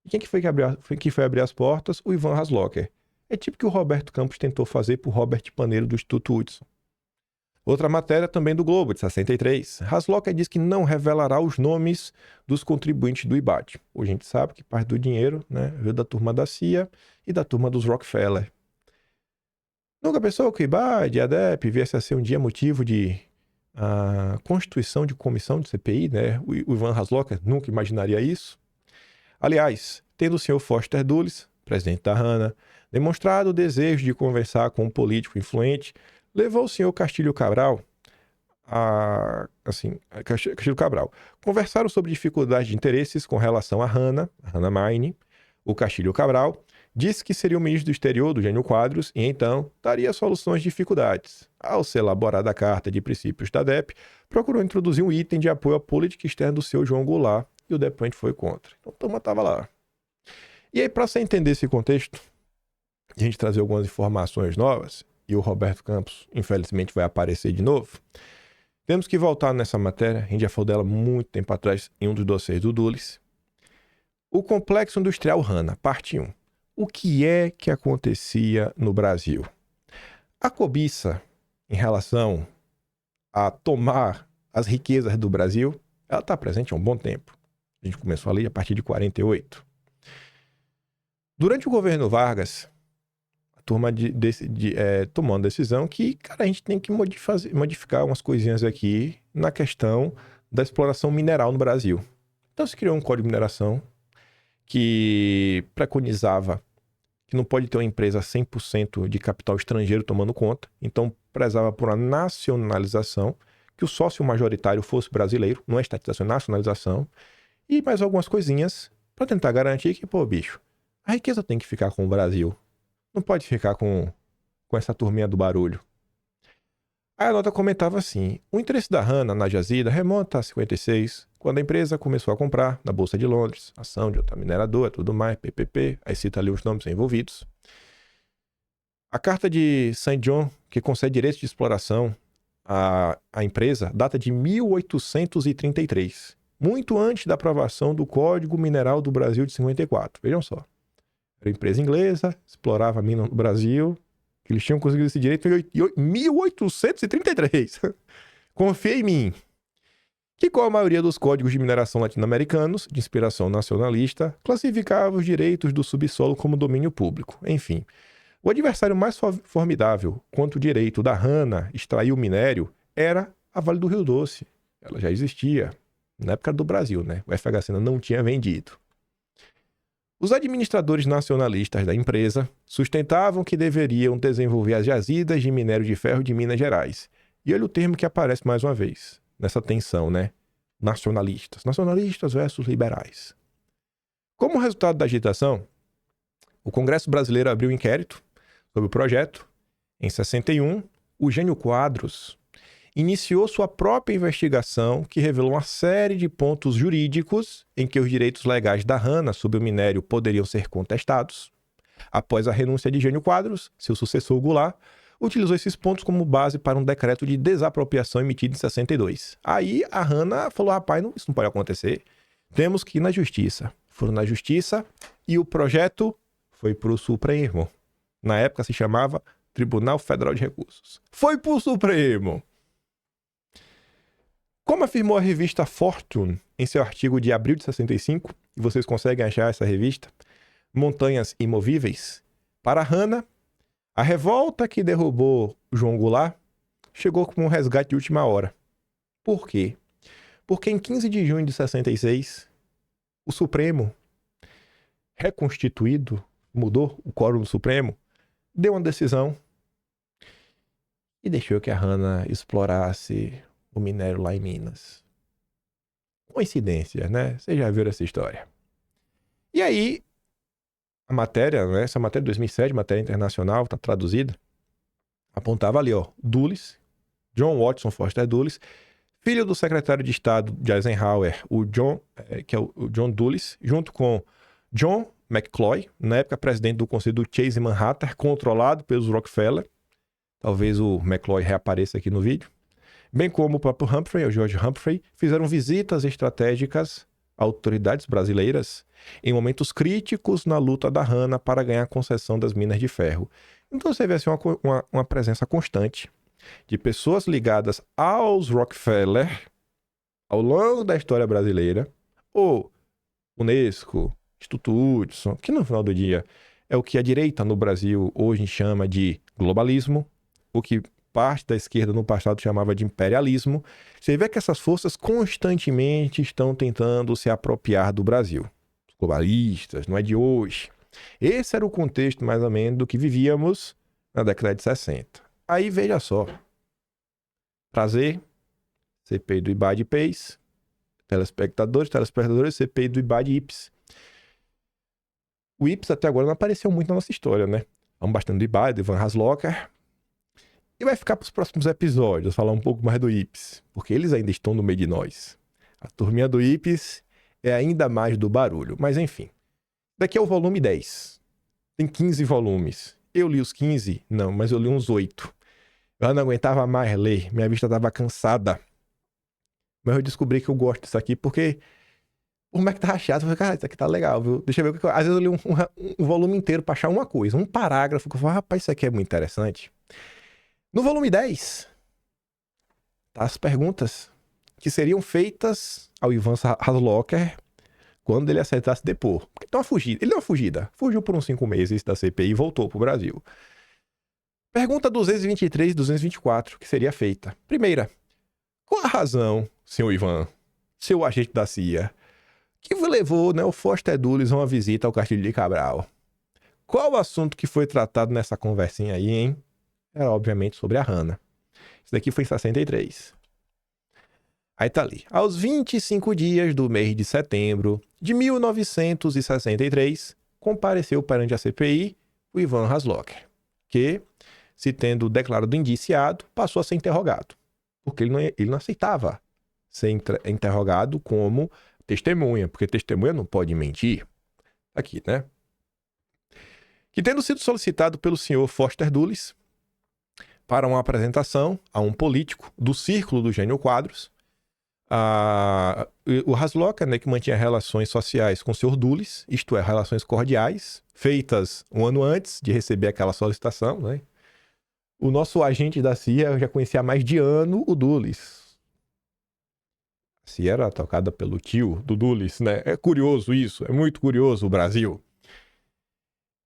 Speaker 1: E quem que foi abrir as portas? O Ivan Haslocker. É tipo que o Roberto Campos tentou fazer por Robert Paneiro do Instituto Hudson. Outra matéria também do Globo, de 63. Haslocker diz que não revelará os nomes dos contribuintes do IBAT. Hoje a gente sabe que parte do dinheiro, né, veio da turma da CIA e da turma dos Rockefeller. Nunca pensou que o IBAT e a ADEP viesse a ser um dia motivo de constituição de comissão de CPI, né? O Ivan Haslocker nunca imaginaria isso. Aliás, tendo o senhor Foster Dulles, presidente da Hana, demonstrado o desejo de conversar com um político influente, levou o senhor Castilho Cabral Castilho Cabral. Conversaram sobre dificuldades de interesses com relação à Hana Mine. O Castilho Cabral disse que seria o ministro do exterior do Jânio Quadros e então daria soluções de dificuldades. Ao ser elaborada a carta de princípios da ADEP, procurou introduzir um item de apoio à política externa do seu João Goulart e o depoente foi contra. Então a turma estava lá. E aí, para você entender esse contexto, a gente trazer algumas informações novas, e o Roberto Campos, infelizmente, vai aparecer de novo, temos que voltar nessa matéria, a gente já falou dela muito tempo atrás, em um dos dossiês do Dulles. O Complexo Industrial Hana, parte 1. O que é que acontecia no Brasil? A cobiça em relação a tomar as riquezas do Brasil, ela está presente há um bom tempo. A gente começou ali a partir de 48. Durante o governo Vargas, a turma tomou uma decisão que, cara, a gente tem que modificar umas coisinhas aqui na questão da exploração mineral no Brasil. Então se criou um código de mineração que preconizava que não pode ter uma empresa 100% de capital estrangeiro tomando conta, então prezava por uma nacionalização, que o sócio majoritário fosse brasileiro, não é estatização, é nacionalização, e mais algumas coisinhas para tentar garantir que, pô, bicho, a riqueza tem que ficar com o Brasil, não pode ficar com essa turminha do barulho. Aí a nota comentava assim: o interesse da Hana na jazida remonta a 56, quando a empresa começou a comprar na Bolsa de Londres, ação de outra mineradora, tudo mais, PPP, aí cita ali os nomes envolvidos. A carta de St. John, que concede direitos de exploração à empresa, data de 1833, muito antes da aprovação do Código Mineral do Brasil de 54. Vejam só. Era uma empresa inglesa, explorava a mina no Brasil, que eles tinham conseguido esse direito em 1833. Confia em mim. Que, como a maioria dos códigos de mineração latino-americanos, de inspiração nacionalista, classificava os direitos do subsolo como domínio público. Enfim, o adversário mais formidável quanto o direito da Hana extrair o minério era a Vale do Rio Doce. Ela já existia na época do Brasil, né? O FHC não tinha vendido. Os administradores nacionalistas da empresa sustentavam que deveriam desenvolver as jazidas de minério de ferro de Minas Gerais. E olha o termo que aparece mais uma vez, nessa tensão, né? Nacionalistas. Nacionalistas versus liberais. Como resultado da agitação, o Congresso Brasileiro abriu um inquérito sobre o projeto. Em 61, o Jânio Quadros iniciou sua própria investigação que revelou uma série de pontos jurídicos em que os direitos legais da Hanna sobre o minério poderiam ser contestados. Após a renúncia de Jânio Quadros, seu sucessor Goulart utilizou esses pontos como base para um decreto de desapropriação emitido em 62. Aí a Hanna falou, rapaz, isso não pode acontecer, temos que ir na justiça. Foram na justiça e o projeto foi para o Supremo. Na época se chamava Tribunal Federal de Recursos. Foi para o Supremo. Como afirmou a revista Fortune em seu artigo de abril de 65, e vocês conseguem achar essa revista, Montanhas Imovíveis, para Hanna, a revolta que derrubou João Goulart chegou como um resgate de última hora. Por quê? Porque em 15 de junho de 66, o Supremo, reconstituído, mudou o quórum do Supremo, deu uma decisão e deixou que a Hanna explorasse o minério lá em Minas. Coincidência, né? Vocês já viram essa história. E aí, a matéria, né? Essa matéria de 2007, matéria internacional, tá traduzida, apontava ali, ó, Dulles, John Watson Foster Dulles, filho do secretário de Estado de Eisenhower, que é o John Dulles, junto com John McCloy, na época presidente do conselho do Chase Manhattan, controlado pelos Rockefeller. Talvez o McCloy reapareça aqui no vídeo. Bem como o próprio Humphrey, o George Humphrey, fizeram visitas estratégicas a autoridades brasileiras em momentos críticos na luta da Hanna para ganhar a concessão das minas de ferro. Então você vê assim, uma presença constante de pessoas ligadas aos Rockefeller ao longo da história brasileira, ou Unesco, Instituto Hudson, que no final do dia é o que a direita no Brasil hoje chama de globalismo, o que parte da esquerda no passado chamava de imperialismo. Você vê que essas forças constantemente estão tentando se apropriar do Brasil. Os globalistas, não é de hoje. Esse era o contexto, mais ou menos, do que vivíamos na década de 60. Aí, veja só. Prazer, CPI do IBAD PEIS, telespectadores, CPI do IBAD IPS. O IPS até agora não apareceu muito na nossa história, né? Vamos bastante do IBAD, do Ivan Haslocker. E vai ficar para os próximos episódios, falar um pouco mais do IPS, porque eles ainda estão no meio de nós. A turminha do IPS é ainda mais do barulho, mas enfim. Daqui é o volume 10. Tem 15 volumes. Eu li os 15? Não, mas eu li uns 8. Eu não aguentava mais ler, minha vista estava cansada. Mas eu descobri que eu gosto disso aqui, porque como é que tá chato? Eu falei, cara, isso aqui tá legal, viu? Deixa eu ver o que eu... Às vezes eu li um volume inteiro para achar uma coisa, um parágrafo, que eu falei, rapaz, isso aqui é muito interessante. No volume 10, tá as perguntas que seriam feitas ao Ivan Haslocker quando ele aceitasse depor. Porque tem uma fugida. Ele deu uma fugida. Fugiu por uns 5 meses da CPI e voltou pro Brasil. Pergunta 223 e 224, que seria feita. Primeira, qual a razão, senhor Ivan, seu agente da CIA, que levou, né, o Foster Dulles a uma visita ao Castilho de Cabral? Qual o assunto que foi tratado nessa conversinha aí, hein? Era, obviamente, sobre a Hanna. Isso daqui foi em 63. Aí tá ali. Aos 25 dias do mês de setembro de 1963, compareceu perante a CPI o Ivan Haslocker, que, se tendo declarado indiciado, passou a ser interrogado. Porque ele não aceitava ser interrogado como testemunha, porque testemunha não pode mentir. Aqui, né? Que, tendo sido solicitado pelo senhor Foster Dulles para uma apresentação a um político do círculo do Jânio Quadros, o Haslocker, né, que mantinha relações sociais com o senhor Dulles, isto é, relações cordiais, feitas um ano antes de receber aquela solicitação, né? O nosso agente da CIA já conhecia há mais de ano o Dulles. A CIA era tocada pelo tio do Dulles, né? É curioso isso, é muito curioso o Brasil.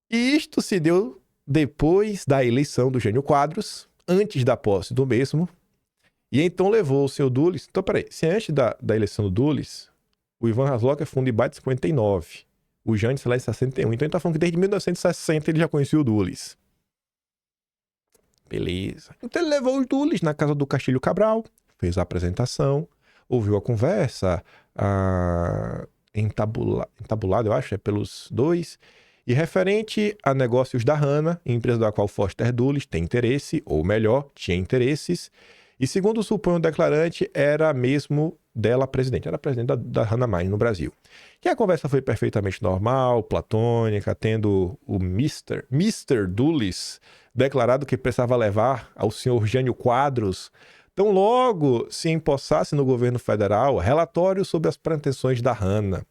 Speaker 1: E isto se deu depois da eleição do Jânio Quadros, antes da posse do mesmo, e então levou o seu Dulles... Então, peraí, se antes da eleição do Dulles, o Ivan Haslocker funda o IBAD em 59, o Jânio, sei lá, em 61, então ele tá falando que desde 1960 ele já conhecia o Dulles. Beleza. Então ele levou os Dulles na casa do Castilho Cabral, fez a apresentação, ouviu a conversa, entabulada, eu acho, pelos dois, E referente a negócios da Hanna, empresa da qual Foster Dulles tem interesse, ou melhor, tinha interesses, e segundo supõe o declarante, era mesmo dela presidente, era presidente da Hanna Mine no Brasil. Que a conversa foi perfeitamente normal, platônica, tendo o Mr. Dulles declarado que precisava levar ao senhor Jânio Quadros, tão logo se empossasse no governo federal, relatório sobre as pretensões da Hanna,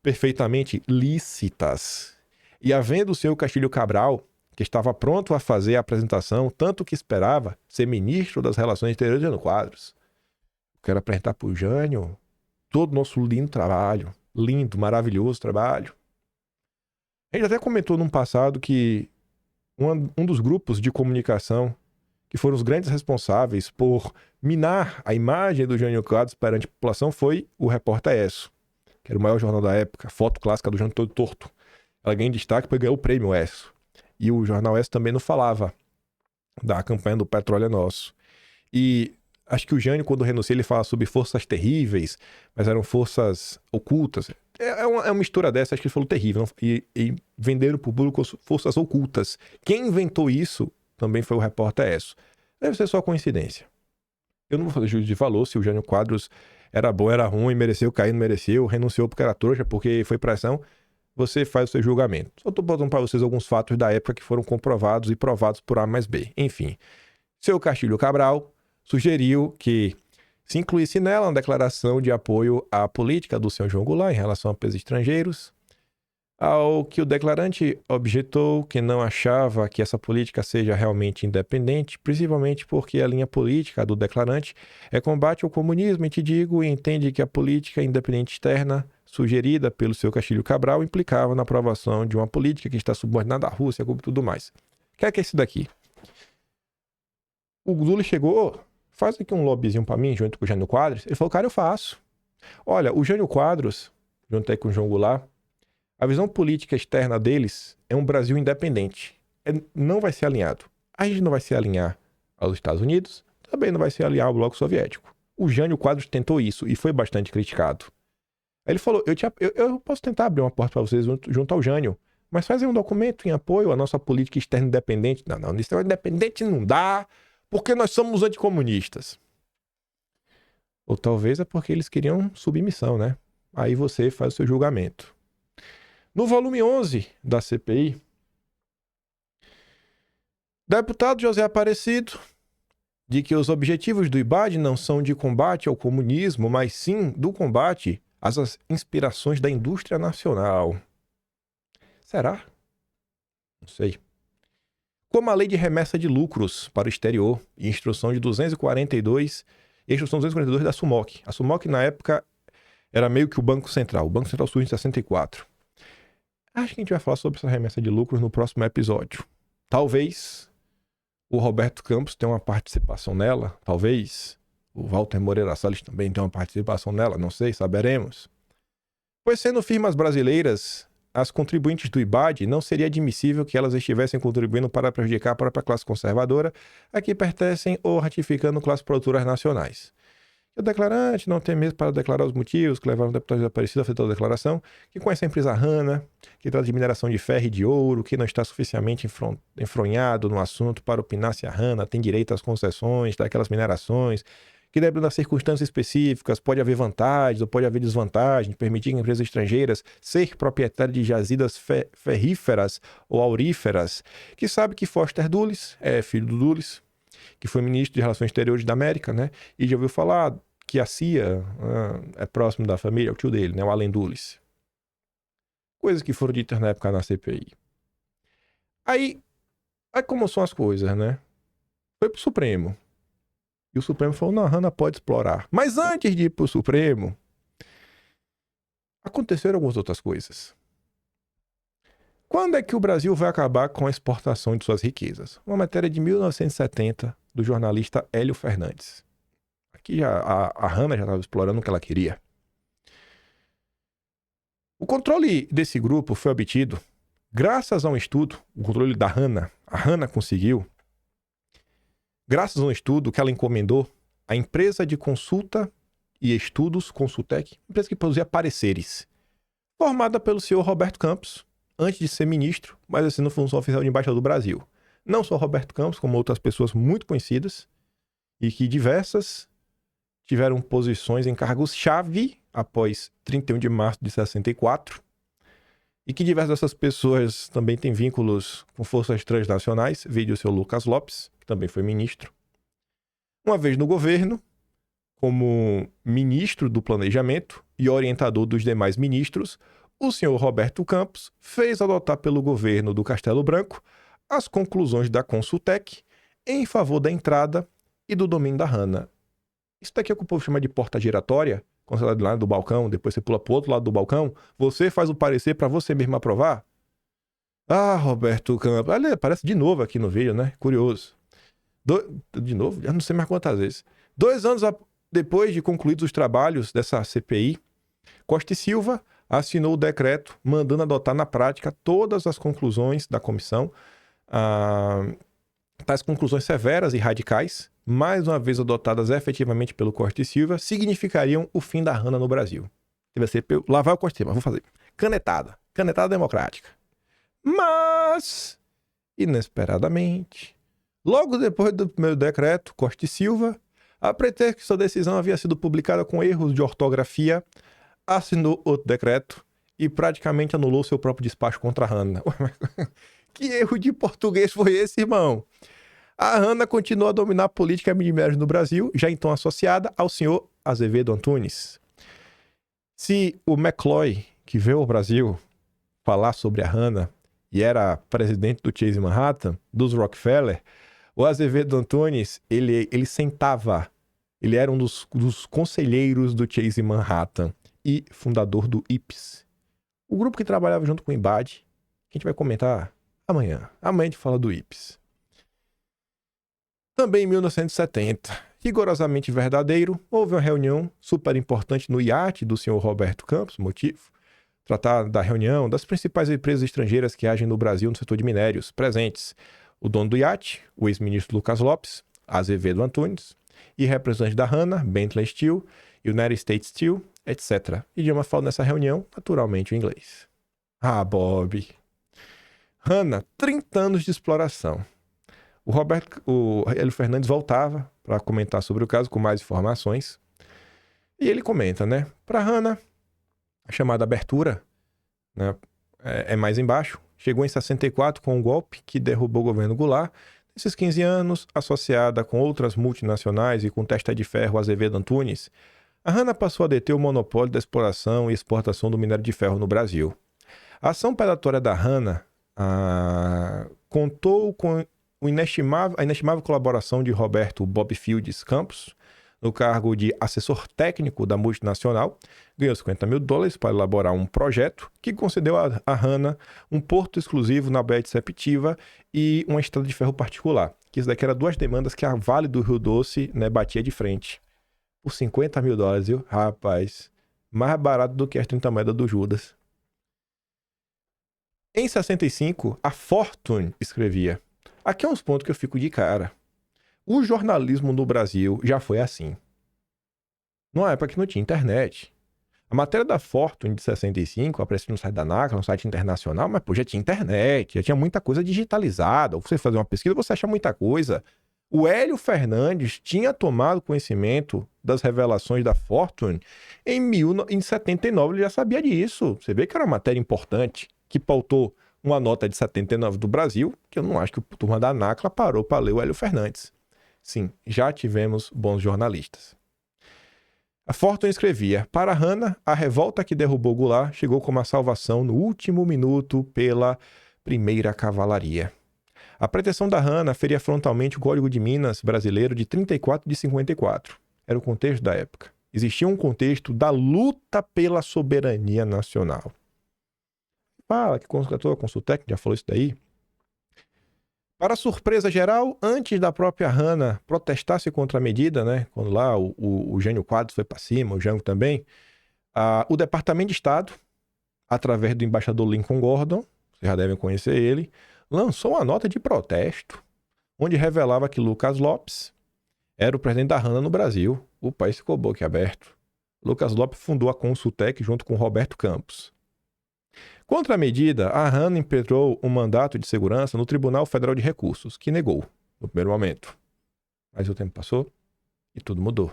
Speaker 1: perfeitamente lícitas. E havendo o senhor Castilho Cabral, que estava pronto a fazer a apresentação, tanto que esperava ser ministro das Relações Exteriores de Jânio Quadros. Quero apresentar para o Jânio todo o nosso lindo trabalho, lindo, maravilhoso trabalho. A gente até comentou no passado que um dos grupos de comunicação que foram os grandes responsáveis por minar a imagem do Jânio Quadros perante a população foi o Repórter ESSO, que era o maior jornal da época, foto clássica do Jânio todo torto. Ela ganhou destaque porque ganhou o prêmio ESSO. E o jornal ESSO também não falava da campanha do Petróleo é Nosso. E acho que o Jânio, quando renuncia, ele fala sobre forças terríveis, mas eram forças ocultas. É uma mistura dessa, acho que ele falou terrível. E venderam para o público forças ocultas. Quem inventou isso também foi o Repórter ESSO. Deve ser só coincidência. Eu não vou fazer juízo de valor se o Jânio Quadros era bom, era ruim, mereceu cair, não mereceu, renunciou porque era trouxa, porque foi pressão. Você faz o seu julgamento. Só estou botando para vocês alguns fatos da época que foram comprovados e provados por A mais B. Enfim, seu Castilho Cabral sugeriu que se incluísse nela uma declaração de apoio à política do senhor João Goulart em relação a países estrangeiros, ao que o declarante objetou que não achava que essa política seja realmente independente, principalmente porque a linha política do declarante é combate ao comunismo, e te digo, e entende que a política independente externa sugerida pelo seu Castilho Cabral implicava na aprovação de uma política que está subordinada à Rússia, como tudo mais. O que é esse daqui? O Lula chegou, faz aqui um lobbyzinho para mim, junto com o Jânio Quadros. Ele falou, cara, eu faço. Olha, o Jânio Quadros, junto aí com o João Goulart, a visão política externa deles é um Brasil independente. Não vai ser alinhado. A gente não vai se alinhar aos Estados Unidos, também não vai se alinhar ao Bloco Soviético. O Jânio Quadros tentou isso e foi bastante criticado. Aí ele falou, eu posso tentar abrir uma porta para vocês junto ao Jânio, mas fazer um documento em apoio à nossa política externa independente. Não, isso é independente não dá, porque nós somos anticomunistas. Ou talvez é porque eles queriam submissão, né? Aí você faz o seu julgamento. No volume 11 da CPI, deputado José Aparecido diz que os objetivos do IBAD não são de combate ao comunismo, mas sim do combate às inspirações da indústria nacional. Será? Não sei. Como a lei de remessa de lucros para o exterior e instrução de 242 e a instrução 242 da SUMOC. A SUMOC, na época, era meio que o Banco Central. O Banco Central surge em 64. Acho que a gente vai falar sobre essa remessa de lucros no próximo episódio. Talvez o Roberto Campos tenha uma participação nela. Talvez o Walter Moreira Salles também tenha uma participação nela. Não sei, saberemos. Pois sendo firmas brasileiras, as contribuintes do IBAD, não seria admissível que elas estivessem contribuindo para prejudicar a própria classe conservadora a que pertencem ou ratificando classes produtoras nacionais. O declarante não tem mesmo para declarar os motivos que levaram o deputado Aparecido a fazer toda a declaração, que conhece a empresa Hanna, que trata de mineração de ferro e de ouro, que não está suficientemente enfronhado no assunto para opinar se a Hanna tem direito às concessões daquelas minerações, que dependendo das circunstâncias específicas, pode haver vantagens ou pode haver desvantagens, permitir que empresas estrangeiras ser proprietárias de jazidas ferríferas ou auríferas, que sabe que Foster Dulles é filho do Dulles, que foi ministro de Relações Exteriores da América, né? E já ouviu falar que a CIA é próximo da família, é o tio dele, né? O Allen Dulles. Coisas que foram ditas na época na CPI. Aí como são as coisas, né? Foi pro Supremo. E o Supremo falou, não, a Hanna pode explorar. Mas antes de ir pro Supremo, aconteceram algumas outras coisas. Quando é que o Brasil vai acabar com a exportação de suas riquezas? Uma matéria de 1970 do jornalista Hélio Fernandes. Aqui já, a Hanna já estava explorando o que ela queria. O controle desse grupo foi obtido graças a um estudo, o controle da Hanna. A Hanna conseguiu, graças a um estudo que ela encomendou à empresa de consulta e estudos Consultec, empresa que produzia pareceres, formada pelo senhor Roberto Campos, antes de ser ministro, mas assim na função oficial de embaixador do Brasil. Não só Roberto Campos, como outras pessoas muito conhecidas e que diversas tiveram posições em cargos-chave após 31 de março de 64 e que diversas dessas pessoas também têm vínculos com forças transnacionais, vídeo o seu Lucas Lopes, que também foi ministro. Uma vez no governo, como ministro do Planejamento e orientador dos demais ministros, o senhor Roberto Campos fez adotar pelo governo do Castelo Branco as conclusões da Consultec em favor da entrada e do domínio da Hanna. Isso daqui é o que o povo chama de porta giratória. Quando você está do lado do balcão, depois você pula para o outro lado do balcão, você faz o parecer para você mesmo aprovar? Ah, Roberto Campos. Olha, aparece de novo aqui no vídeo, né? Curioso. De novo? Já não sei mais quantas vezes. 2 anos depois de concluídos os trabalhos dessa CPI, Costa e Silva assinou o decreto mandando adotar na prática todas as conclusões da comissão. Tais conclusões severas e radicais, mais uma vez adotadas efetivamente pelo Costa e Silva, significariam o fim da Hanna no Brasil. Vai ser lá vai o Costa e Silva, vou fazer. Canetada democrática. Mas, inesperadamente, logo depois do primeiro decreto, Costa e Silva, a pretexto que sua decisão havia sido publicada com erros de ortografia, assinou outro decreto e praticamente anulou seu próprio despacho contra a Hanna. Que erro de português foi esse, irmão? A Hanna continuou a dominar a política de minérios no Brasil, já então associada ao senhor Azevedo Antunes. Se o McCloy, que veio ao Brasil falar sobre a Hanna e era presidente do Chase Manhattan, dos Rockefeller, o Azevedo Antunes, ele sentava, ele era um dos conselheiros do Chase Manhattan e fundador do IPES, o grupo que trabalhava junto com o IMBAD, que a gente vai comentar amanhã. Amanhã a gente fala do IPES. Também em 1970, rigorosamente verdadeiro, houve uma reunião super importante no iate do senhor Roberto Campos, motivo, tratar da reunião das principais empresas estrangeiras que agem no Brasil no setor de minérios, presentes o dono do iate, o ex-ministro Lucas Lopes, Azevedo Antunes, e representantes da Hanna, Bentley Steel, United States Steel, etc. Idioma falado nessa reunião, naturalmente o inglês. Ah, Bob. Hanna, 30 anos de exploração. O Hélio Fernandes voltava para comentar sobre o caso com mais informações. E ele comenta, né? Para Hanna, a chamada abertura, né, é mais embaixo. Chegou em 64 com um golpe que derrubou o governo Goulart. Nesses 15 anos, associada com outras multinacionais e com testa de ferro Azevedo Antunes, a Hanna passou a deter o monopólio da exploração e exportação do minério de ferro no Brasil. A ação predatória da Hanna contou com a inestimável colaboração de Roberto Bob Fields Campos, no cargo de assessor técnico da multinacional, ganhou $50 mil para elaborar um projeto que concedeu a Hanna um porto exclusivo na Baía de Sepetiba e uma estrada de ferro particular. Que isso daqui era 2 demandas que a Vale do Rio Doce, né, batia de frente. Por $50 mil, viu? Rapaz, mais barato do que as 30 moedas do Judas. Em 65, a Fortune escrevia: aqui é uns pontos que eu fico de cara. O jornalismo no Brasil já foi assim. Numa época que não tinha internet. A matéria da Fortune de 65 aparecia no site da NACLA, no site internacional, mas pô, já tinha internet, já tinha muita coisa digitalizada. Você fazer uma pesquisa, você acha muita coisa. O Hélio Fernandes tinha tomado conhecimento das revelações da Fortune em 79, ele já sabia disso. Você vê que era uma matéria importante, que pautou uma nota de 79 do Brasil, que eu não acho que o turma da NACLA parou para ler o Hélio Fernandes. Sim, já tivemos bons jornalistas. A Fortune escrevia: para Hanna, a revolta que derrubou Goulart chegou como a salvação no último minuto pela primeira cavalaria. A pretensão da Hanna feria frontalmente o Código de Minas brasileiro de 34 de 54. Era o contexto da época. Existia um contexto da luta pela soberania nacional. Fala que a Consultec já falou isso daí. Para surpresa geral, antes da própria Hanna protestar-se contra a medida, né, quando lá o Jânio Quadros foi para cima, o Jango também, o Departamento de Estado, através do embaixador Lincoln Gordon, vocês já devem conhecer ele, lançou uma nota de protesto, onde revelava que Lucas Lopes era o presidente da Hanna no Brasil. O país ficou boquiaberto. Lucas Lopes fundou a Consultec junto com Roberto Campos. Contra a medida, a Hana impetrou um mandato de segurança no Tribunal Federal de Recursos, que negou no primeiro momento. Mas o tempo passou e tudo mudou.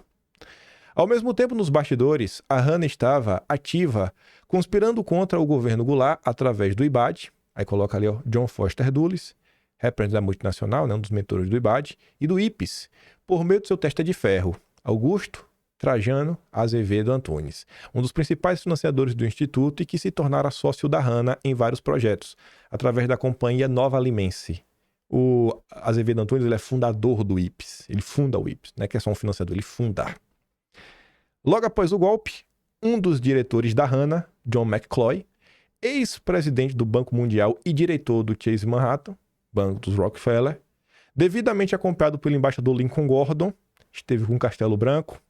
Speaker 1: Ao mesmo tempo, nos bastidores, a Hana estava ativa, conspirando contra o governo Goulart através do IBAD, aí coloca ali, ó, John Foster Dulles, representante da multinacional, né, um dos mentores do IBAD, e do IPES, por meio do seu testa de ferro, Augusto Trajano Azevedo Antunes, um dos principais financiadores do Instituto e que se tornara sócio da Hana em vários projetos, através da companhia Nova Limense. O Azevedo Antunes ele é fundador do IPES, ele funda o IPES, não é que é só um financiador, ele funda. Logo após o golpe, um dos diretores da Hana, John McCloy, ex-presidente do Banco Mundial e diretor do Chase Manhattan, Banco dos Rockefeller, devidamente acompanhado pelo embaixador Lincoln Gordon, esteve com o Castelo Branco,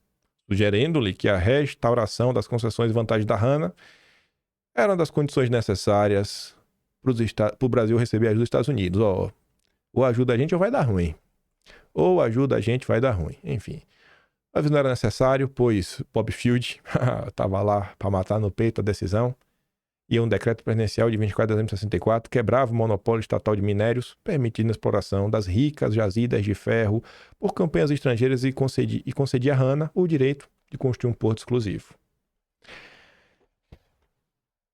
Speaker 1: sugerindo-lhe que a restauração das concessões e vantagens da Hana era uma das condições necessárias para o Brasil receber ajuda dos Estados Unidos. Ou ajuda a gente ou vai dar ruim. Ou ajuda a gente vai dar ruim. Enfim. Mas não era necessário, pois Bob Field estava lá para matar no peito a decisão. E um decreto presidencial de 24 de dezembro de 64 quebrava o monopólio estatal de minérios, permitindo a exploração das ricas jazidas de ferro por companhias estrangeiras e concedia à Hana o direito de construir um porto exclusivo.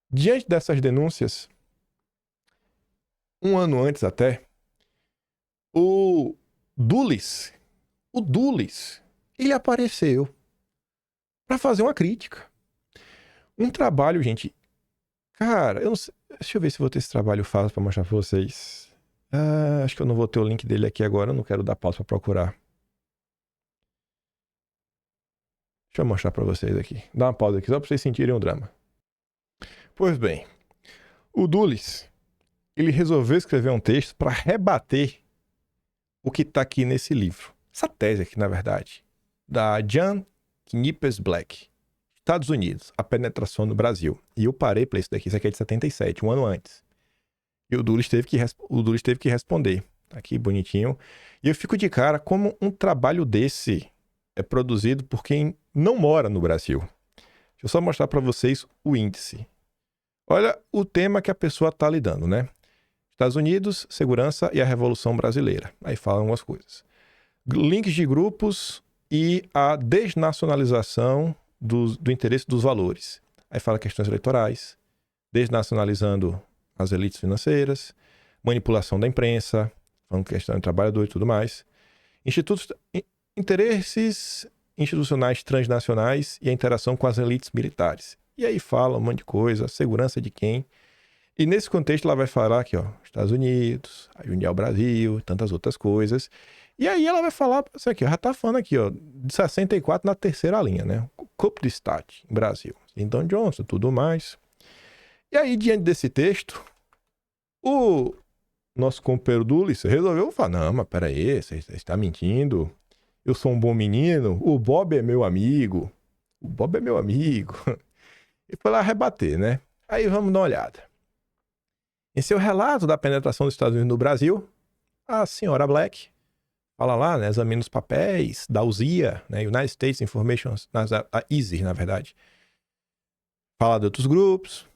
Speaker 1: Diante dessas denúncias, um ano antes até, o Dulles, ele apareceu para fazer uma crítica. Um trabalho, gente. Cara, eu não sei. Deixa eu ver se vou ter esse trabalho fácil para mostrar para vocês. Acho que eu não vou ter o link dele aqui agora. Eu não quero dar pausa para procurar. Deixa eu mostrar para vocês aqui. Dá uma pausa aqui só para vocês sentirem o drama. Pois bem, o Dulles, ele resolveu escrever um texto para rebater o que está aqui nesse livro. Essa tese aqui, na verdade, da Jan Knippers Black. Estados Unidos, a penetração no Brasil. E eu parei para isso daqui, isso aqui é de 77, um ano antes. E o Dulles teve que responder. Tá aqui, bonitinho. E eu fico de cara como um trabalho desse é produzido por quem não mora no Brasil. Deixa eu só mostrar para vocês o índice. Olha o tema que a pessoa está lidando, né? Estados Unidos, segurança e a Revolução Brasileira. Aí falam algumas coisas. Links de grupos e a desnacionalização do interesse dos valores. Aí fala questões eleitorais, desnacionalizando as elites financeiras, manipulação da imprensa, falando questão de trabalhador e tudo mais. Interesses institucionais transnacionais e a interação com as elites militares. E aí fala um monte de coisa, segurança de quem. E nesse contexto ela vai falar aqui, ó, Estados Unidos, a União Brasil, tantas outras coisas. E aí ela vai falar, isso aqui, já tá falando aqui, ó, de 64 na terceira linha, né? Coup d'État, Brasil. Lyndon Johnson, tudo mais. E aí, diante desse texto, o nosso companheiro Dulles resolveu falar, não, mas peraí, você está mentindo. Eu sou um bom menino, o Bob é meu amigo. O Bob é meu amigo. E foi lá rebater, né? Aí vamos dar uma olhada. Em seu relato da penetração dos Estados Unidos no Brasil, a senhora Black fala lá, né, examina os papéis da USIA, né, United States Information, a ISIS, na verdade. Fala de outros grupos.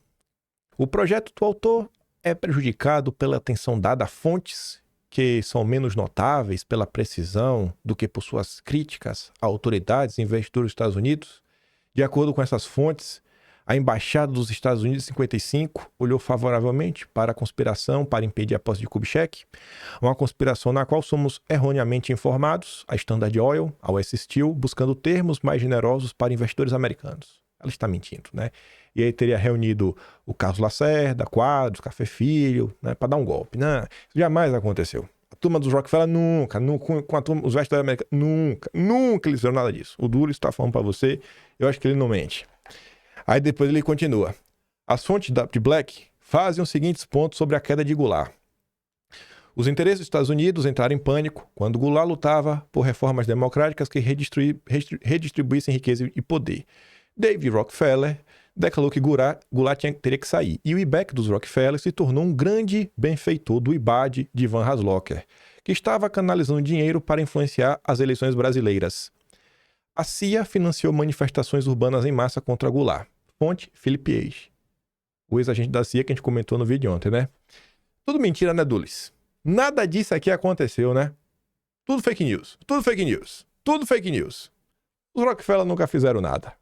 Speaker 1: O projeto do autor é prejudicado pela atenção dada a fontes que são menos notáveis pela precisão do que por suas críticas a autoridades e investidores dos Estados Unidos. De acordo com essas fontes, a Embaixada dos Estados Unidos em 55 olhou favoravelmente para a conspiração para impedir a posse de Kubitschek, uma conspiração na qual somos erroneamente informados, a Standard Oil, a US Steel, buscando termos mais generosos para investidores americanos. Ela está mentindo, né? E aí teria reunido o Carlos Lacerda, Quadros, Café Filho, né, para dar um golpe. Não, isso jamais aconteceu. A turma dos Rockefeller nunca, com a turma, os investidores americanos, nunca eles fizeram nada disso. O Dulles está falando para você, eu acho que ele não mente. Aí depois ele continua. As fontes de Black fazem os seguintes pontos sobre a queda de Goulart. Os interesses dos Estados Unidos entraram em pânico quando Goulart lutava por reformas democráticas que redistribuíssem riqueza e poder. David Rockefeller declarou que Goulart teria que sair. E o IBEC dos Rockefeller se tornou um grande benfeitor do IBAD de Van Haslocker, que estava canalizando dinheiro para influenciar as eleições brasileiras. A CIA financiou manifestações urbanas em massa contra Goulart. Fonte, Philip Age. O ex-agente da CIA que a gente comentou no vídeo de ontem, né? Tudo mentira, né, Dulles? Nada disso aqui aconteceu, né? Tudo fake news. Tudo fake news. Tudo fake news. Os Rockefeller nunca fizeram nada.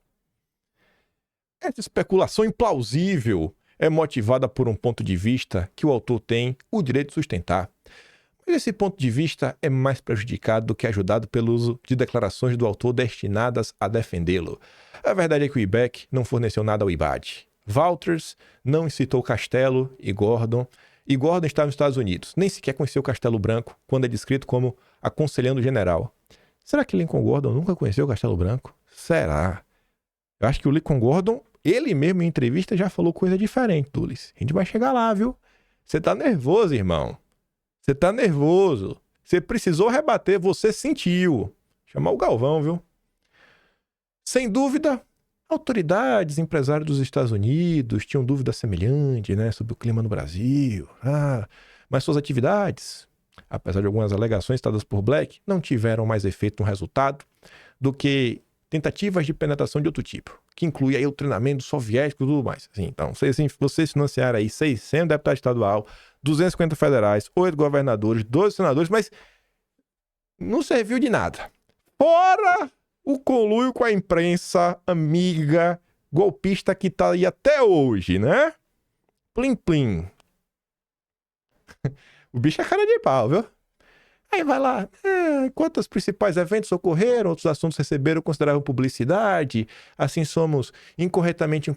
Speaker 1: Essa especulação implausível é motivada por um ponto de vista que o autor tem o direito de sustentar. Mas esse ponto de vista é mais prejudicado do que ajudado pelo uso de declarações do autor destinadas a defendê-lo. A verdade é que o IBEC não forneceu nada ao IBAD. Walters não incitou Castelo e Gordon estava nos Estados Unidos. Nem sequer conheceu Castelo Branco, quando é descrito como aconselhando o general. Será que Lincoln Gordon nunca conheceu Castelo Branco? Será? Eu acho que o Lincoln Gordon, ele mesmo em entrevista, já falou coisa diferente, Dulles. A gente vai chegar lá, viu? Você tá nervoso, irmão. Você tá nervoso. Você precisou rebater, você sentiu. Chamar o Galvão, viu? Sem dúvida, autoridades, empresários dos Estados Unidos tinham dúvida semelhante, né, sobre o clima no Brasil. Mas suas atividades, apesar de algumas alegações citadas por Black, não tiveram mais efeito no resultado do que tentativas de penetração de outro tipo, que inclui aí o treinamento soviético e tudo mais. Assim, então, vocês financiaram aí 600 deputados estadual, 250 federais, 8 governadores, 12 senadores, mas não serviu de nada. Fora o conluio com a imprensa amiga, golpista que tá aí até hoje, né? Plim, plim. O bicho é cara de pau, viu? Aí vai lá, enquanto os principais eventos ocorreram, outros assuntos receberam considerável publicidade, assim somos incorretamente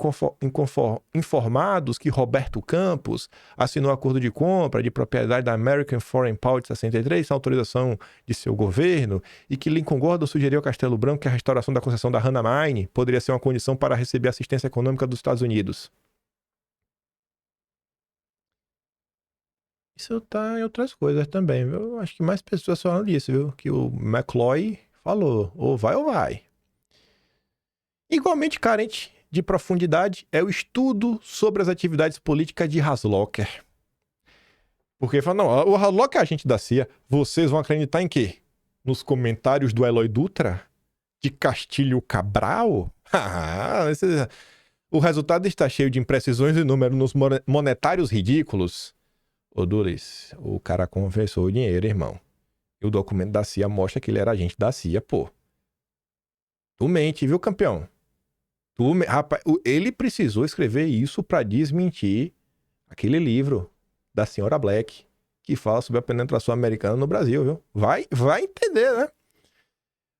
Speaker 1: informados que Roberto Campos assinou acordo de compra de propriedade da American Foreign Power de 63, sem autorização de seu governo, e que Lincoln Gordon sugeriu ao Castelo Branco que a restauração da concessão da Hannah Mine poderia ser uma condição para receber assistência econômica dos Estados Unidos. Isso tá em outras coisas também, viu? Eu acho que mais pessoas falam disso, viu? Que o McCloy falou, ou vai ou vai. Igualmente carente de profundidade é o estudo sobre as atividades políticas de Haslocker. Porque fala, não, o Haslocker é agente da CIA, vocês vão acreditar em quê? Nos comentários do Eloy Dutra? De Castilho Cabral? O resultado está cheio de imprecisões e números monetários ridículos. Ô, Dulles, o cara confessou o dinheiro, irmão. E o documento da CIA mostra que ele era agente da CIA, pô. Tu mente, viu, campeão? Rapaz, ele precisou escrever isso pra desmentir aquele livro da senhora Black, que fala sobre a penetração americana no Brasil, viu? Vai entender, né?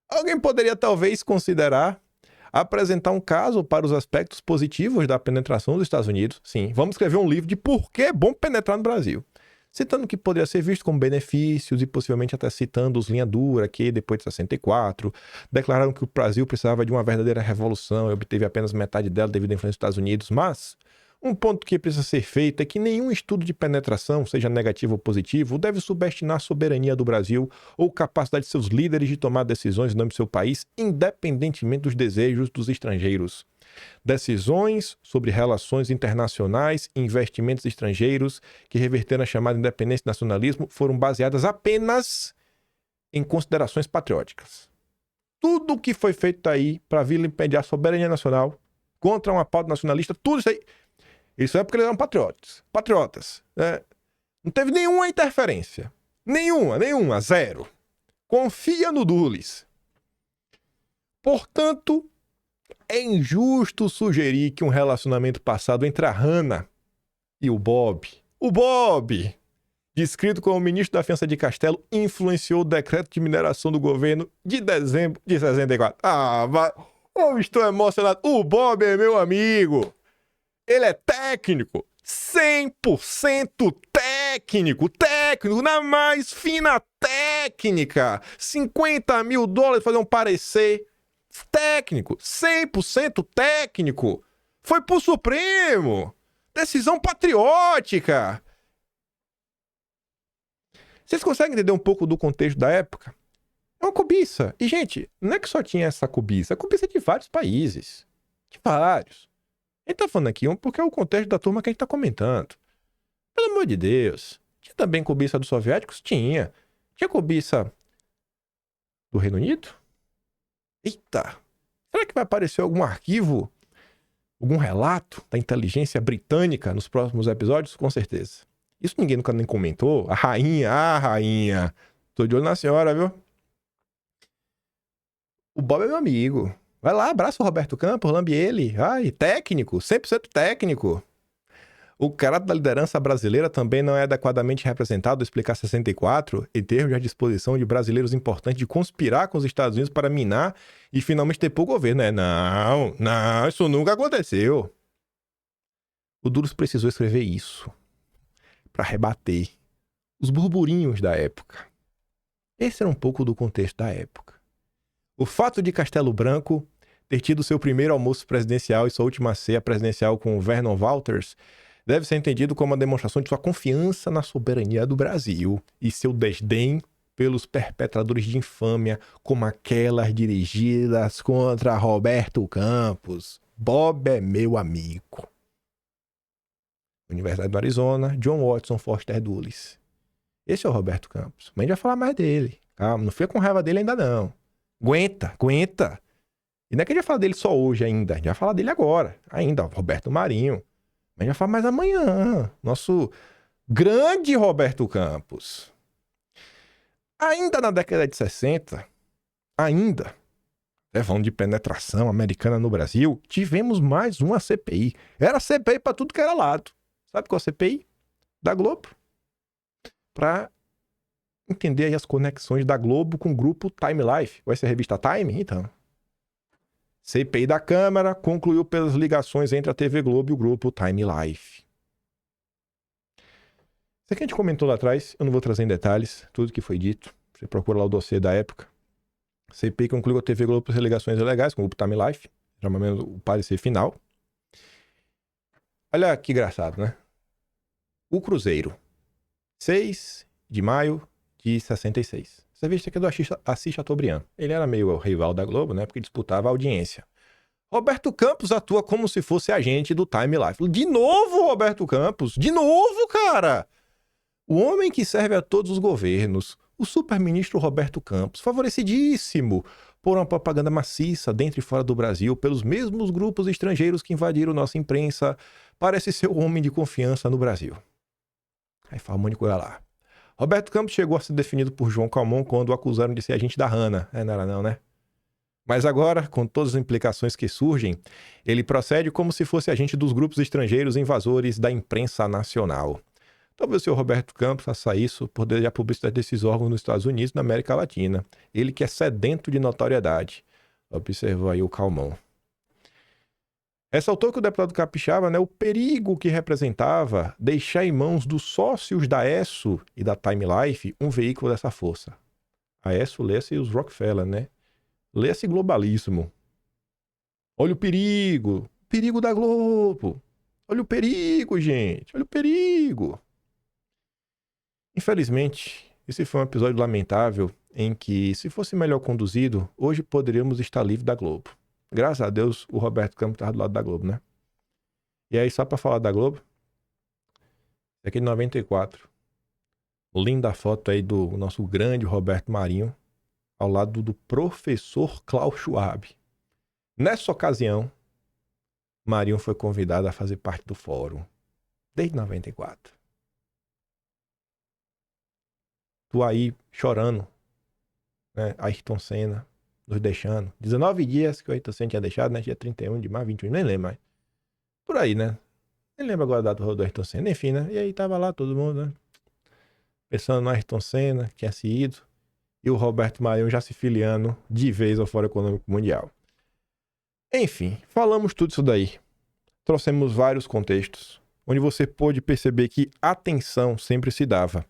Speaker 1: Alguém poderia talvez considerar apresentar um caso para os aspectos positivos da penetração dos Estados Unidos. Sim, vamos escrever um livro de por que é bom penetrar no Brasil. Citando que poderia ser visto como benefícios e possivelmente até citando os linha dura que, depois de 64, declararam que o Brasil precisava de uma verdadeira revolução e obteve apenas metade dela devido à influência dos Estados Unidos. Mas um ponto que precisa ser feito é que nenhum estudo de penetração, seja negativo ou positivo, deve subestimar a soberania do Brasil ou capacidade de seus líderes de tomar decisões em nome do seu país, independentemente dos desejos dos estrangeiros. Decisões sobre relações internacionais e investimentos estrangeiros que reverteram a chamada independência e nacionalismo foram baseadas apenas em considerações patrióticas. Tudo o que foi feito aí para vilipendiar a soberania nacional contra uma pauta nacionalista, tudo isso aí, isso é porque eles eram patriotas. Né? Não teve nenhuma interferência. Nenhuma, zero. Confia no Dulles. Portanto, é injusto sugerir que um relacionamento passado entre a Hannah e o Bob, descrito como ministro da Defesa de Castelo, influenciou o decreto de mineração do governo de dezembro de 64. Eu estou emocionado. O Bob é meu amigo. Ele é técnico. 100% técnico, na mais fina técnica. $50 mil fazer um parecer. Técnico, 100% técnico. Foi pro Supremo. Decisão patriótica. Vocês conseguem entender um pouco do contexto da época? É uma cobiça. E, gente, não é que só tinha essa cobiça. É cobiça de vários países. De vários. A gente tá falando aqui porque é o contexto da turma que a gente tá comentando. Pelo amor de Deus. Tinha também cobiça dos soviéticos? Tinha. Tinha cobiça do Reino Unido? Eita. Será que vai aparecer algum arquivo algum relato da inteligência britânica nos próximos episódios? Com certeza. Isso ninguém nunca nem comentou. A rainha. Tô de olho na senhora, viu? O Bob é meu amigo. Vai lá, abraça o Roberto Campos, lambe ele. Ai, técnico, 100% técnico. O caráter da liderança brasileira também não é adequadamente representado ao explicar 64 em termos de disposição de brasileiros importantes de conspirar com os Estados Unidos para minar e finalmente depor o governo, né? Não, isso nunca aconteceu. O Duros precisou escrever isso para rebater os burburinhos da época. Esse era um pouco do contexto da época. O fato de Castelo Branco ter tido seu primeiro almoço presidencial e sua última ceia presidencial com Vernon Walters deve ser entendido como uma demonstração de sua confiança na soberania do Brasil e seu desdém pelos perpetradores de infâmia, como aquelas dirigidas contra Roberto Campos. Bob é meu amigo. Universidade do Arizona, John Watson Foster Dulles. Esse é o Roberto Campos. Mas a gente vai falar mais dele. Calma, não fica com raiva dele ainda não. Aguenta. E não é que a gente vai falar dele só hoje ainda. A gente vai falar dele agora. Ainda, Roberto Marinho. Mas a gente vai falar mais amanhã. Nosso grande Roberto Campos. Ainda na década de 60, levando de penetração americana no Brasil, tivemos mais uma CPI. Era CPI pra tudo que era lado. Sabe qual é a CPI? Da Globo. Pra entender aí as conexões da Globo com o grupo Time Life. Vai ser a revista Time? Então. CPI da Câmara concluiu pelas ligações entre a TV Globo e o grupo Time Life. Isso aqui a gente comentou lá atrás, eu não vou trazer em detalhes tudo que foi dito. Você procura lá o dossiê da época. CPI concluiu a TV Globo pelas ligações ilegais com o grupo Time Life. Já mais ou menos o parecer final. Olha que engraçado, né? O Cruzeiro. 6 de maio de 66. Essa revista aqui é do Assis Chateaubriand. Ele era meio rival da Globo, né? Porque disputava a audiência. Roberto Campos atua como se fosse agente do Time Life. De novo, Roberto Campos! De novo, cara! O homem que serve a todos os governos. O superministro Roberto Campos. Favorecidíssimo por uma propaganda maciça dentro e fora do Brasil pelos mesmos grupos estrangeiros que invadiram nossa imprensa. Parece ser o homem de confiança no Brasil. Aí fala um monte de coisa lá. Roberto Campos chegou a ser definido por João Calmon quando o acusaram de ser agente da Hanna. Não era não, né? Mas agora, com todas as implicações que surgem, ele procede como se fosse agente dos grupos estrangeiros invasores da imprensa nacional. Talvez o senhor Roberto Campos faça isso por desde a publicidade desses órgãos nos Estados Unidos e na América Latina. Ele que é sedento de notoriedade. Observou aí o Calmon. Ressaltou que o deputado capixaba, né, o perigo que representava deixar em mãos dos sócios da ESSO e da Time Life um veículo dessa força. A ESSO lê-se os Rockefeller, né? Lê-se globalismo. Olha o perigo da Globo. Olha o perigo, gente. Olha o perigo. Infelizmente, esse foi um episódio lamentável em que, se fosse melhor conduzido, hoje poderíamos estar livres da Globo. Graças a Deus, o Roberto Campos estava do lado da Globo, né? E aí, só para falar da Globo, aqui de 94, linda foto aí do nosso grande Roberto Marinho, ao lado do professor Klaus Schwab. Nessa ocasião, Marinho foi convidado a fazer parte do fórum, desde 94. Tu aí chorando, né? Ayrton Senna nos deixando. 19 dias que o Ayrton Senna tinha deixado, né? Dia 31 de maio, 21, nem lembro mais. Por aí, né? Nem lembro agora a data do Ayrton Senna. Enfim, né? E aí tava lá todo mundo, né? Pensando no Ayrton Senna, que tinha se ido. E o Roberto Marinho já se filiando de vez ao Fórum Econômico Mundial. Enfim, falamos tudo isso daí. Trouxemos vários contextos, onde você pôde perceber que a tensão sempre se dava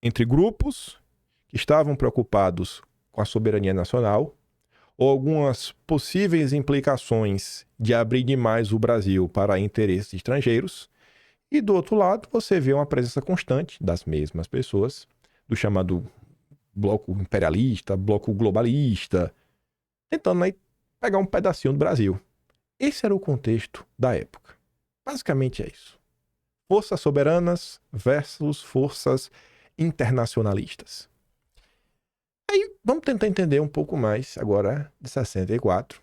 Speaker 1: entre grupos que estavam preocupados com a soberania nacional, ou algumas possíveis implicações de abrir demais o Brasil para interesses estrangeiros, e do outro lado você vê uma presença constante das mesmas pessoas, do chamado bloco imperialista, bloco globalista, tentando aí pegar um pedacinho do Brasil. Esse era o contexto da época. Basicamente é isso. Forças soberanas versus forças internacionalistas. Aí vamos tentar entender um pouco mais agora de 64,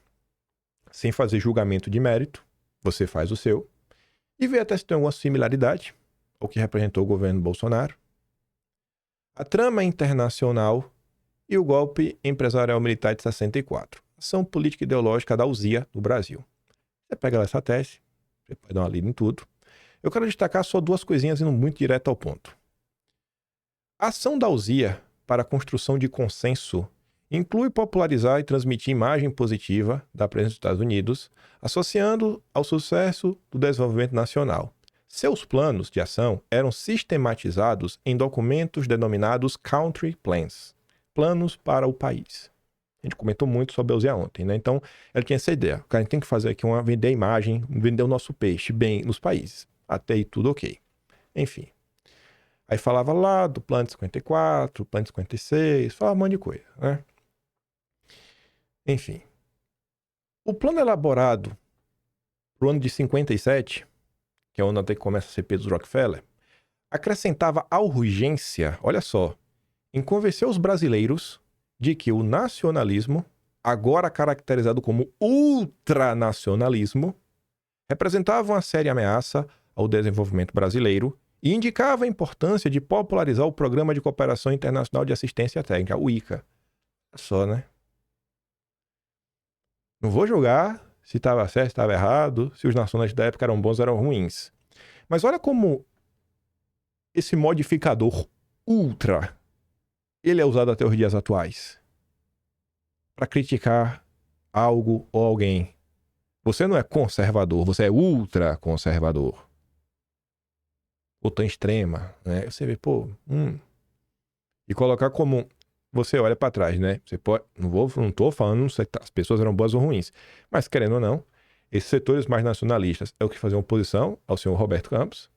Speaker 1: sem fazer julgamento de mérito, você faz o seu, e vê até se tem alguma similaridade ao que representou o governo Bolsonaro. A trama internacional e o golpe empresarial militar de 64. Ação política e ideológica da AUZIA no Brasil. Você pega essa tese, você pode dar uma lida em tudo. Eu quero destacar só duas coisinhas indo muito direto ao ponto. A ação da AUZIA para a construção de consenso inclui popularizar e transmitir imagem positiva da presença dos Estados Unidos, associando ao sucesso do desenvolvimento nacional. Seus planos de ação eram sistematizados em documentos denominados Country Plans, planos para o país. A gente comentou muito sobre a AUZIA ontem, né? Então, ela tinha essa ideia. O cara tem que fazer aqui vender a imagem, vender o nosso peixe bem nos países. Até aí tudo ok. Enfim. Aí falava lá do plano de 54, plano de 56, falava um monte de coisa, né? Enfim. O plano elaborado para o ano de 57, que é o ano até que começa a CP dos Rockefeller, acrescentava a urgência, olha só, em convencer os brasileiros de que o nacionalismo, agora caracterizado como ultranacionalismo, representava uma séria ameaça ao desenvolvimento brasileiro e indicava a importância de popularizar o Programa de Cooperação Internacional de Assistência Técnica, o ICA. É só, né? Não vou julgar se estava certo, se estava errado, se os nacionalistas da época eram bons ou eram ruins. Mas olha como esse modificador ultra, ele é usado até os dias atuais para criticar algo ou alguém. Você não é conservador, você é ultra conservador. Ou tão extrema, né? Você vê, E colocar como você olha para trás, né? Você pode, não tô falando se as pessoas eram boas ou ruins, mas querendo ou não, esses setores mais nacionalistas é o que faziam oposição ao senhor Roberto Campos,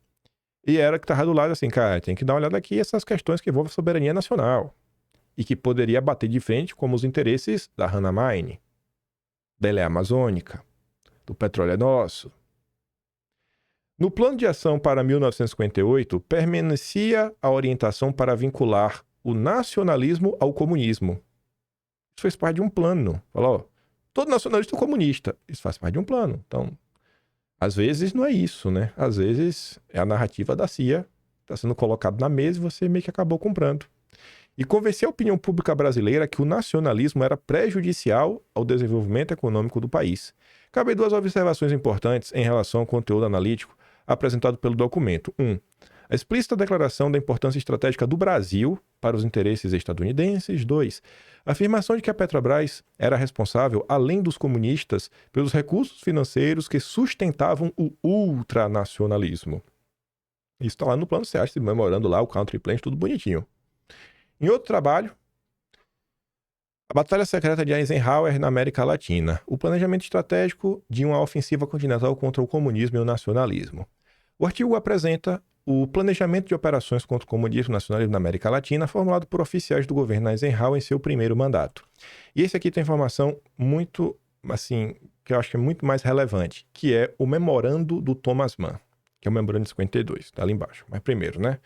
Speaker 1: e era que estava do lado assim, cara, tem que dar uma olhada aqui essas questões que envolvem a soberania nacional e que poderia bater de frente como os interesses da Hannah Mine, da Ilha Amazônica, do Petróleo é Nosso. No plano de ação para 1958, permanecia a orientação para vincular o nacionalismo ao comunismo. Isso fez parte de um plano. Falou, todo nacionalista é comunista. Isso faz parte de um plano. Então, às vezes não é isso, né? Às vezes é a narrativa da CIA, está sendo colocado na mesa e você meio que acabou comprando. E convencer a opinião pública brasileira que o nacionalismo era prejudicial ao desenvolvimento econômico do país. Cabe duas observações importantes em relação ao conteúdo analítico apresentado pelo documento. 1. A explícita declaração da importância estratégica do Brasil para os interesses estadunidenses. 2. A afirmação de que a Petrobras era responsável, além dos comunistas, pelos recursos financeiros que sustentavam o ultranacionalismo. Isso está lá no plano SEAST, memorando lá o Country Plan, tudo bonitinho. Em outro trabalho, a Batalha Secreta de Eisenhower na América Latina, o planejamento estratégico de uma ofensiva continental contra o comunismo e o nacionalismo. O artigo apresenta o planejamento de operações contra o comunismo e o nacionalismo na América Latina, formulado por oficiais do governo Eisenhower em seu primeiro mandato. E esse aqui tem informação muito, assim, que eu acho que é muito mais relevante, que é o memorando do Thomas Mann, que é o memorando de 52, tá ali embaixo. Mas primeiro, né?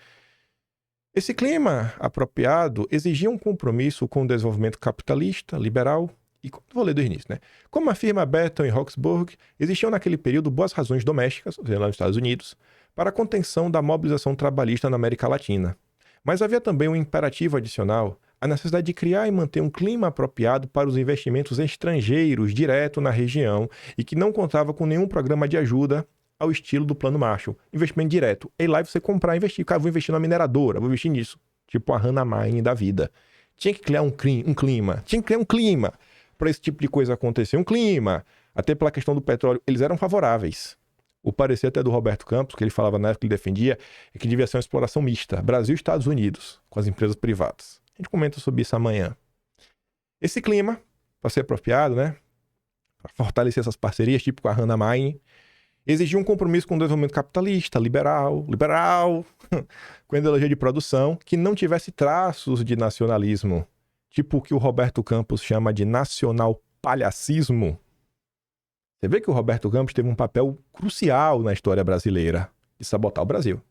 Speaker 1: Esse clima apropriado exigia um compromisso com o desenvolvimento capitalista, liberal e, vou ler do início, né? Como afirma Berton e Roxburgh, existiam naquele período boas razões domésticas, ou seja, lá nos Estados Unidos, para a contenção da mobilização trabalhista na América Latina. Mas havia também um imperativo adicional, a necessidade de criar e manter um clima apropriado para os investimentos estrangeiros direto na região e que não contava com nenhum programa de ajuda ao estilo do Plano Marshall. Investimento direto. E lá você comprar e investir. Cara, vou investir na mineradora, vou investir nisso. Tipo a Hannah Mine da vida. Tinha que criar um clima. Tinha que criar um clima para esse tipo de coisa acontecer. Um clima. Até pela questão do petróleo. Eles eram favoráveis. O parecer até do Roberto Campos, que ele falava na época que ele defendia, é que devia ser uma exploração mista. Brasil e Estados Unidos, com as empresas privadas. A gente comenta sobre isso amanhã. Esse clima, para ser apropriado, né? Para fortalecer essas parcerias, tipo com a Hannah Mine, exigia um compromisso com o desenvolvimento capitalista, liberal, com ideologia de produção, que não tivesse traços de nacionalismo, tipo o que o Roberto Campos chama de nacional-palhacismo. Você vê que o Roberto Campos teve um papel crucial na história brasileira, de sabotar o Brasil.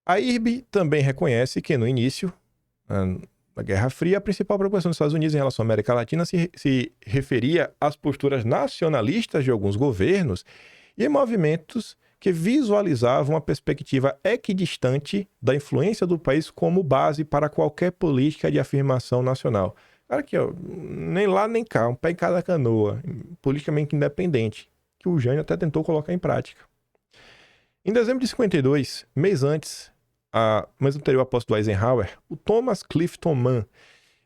Speaker 1: A IRB também reconhece que no início, da Guerra Fria, a principal preocupação dos Estados Unidos em relação à América Latina se referia às posturas nacionalistas de alguns governos e movimentos que visualizavam uma perspectiva equidistante da influência do país como base para qualquer política de afirmação nacional. Cara, aqui, ó, nem lá nem cá, um pé em cada canoa, politicamente independente, que o Jânio até tentou colocar em prática. Em dezembro de 52, mês anterior à posse do Eisenhower, o Thomas Clifton Mann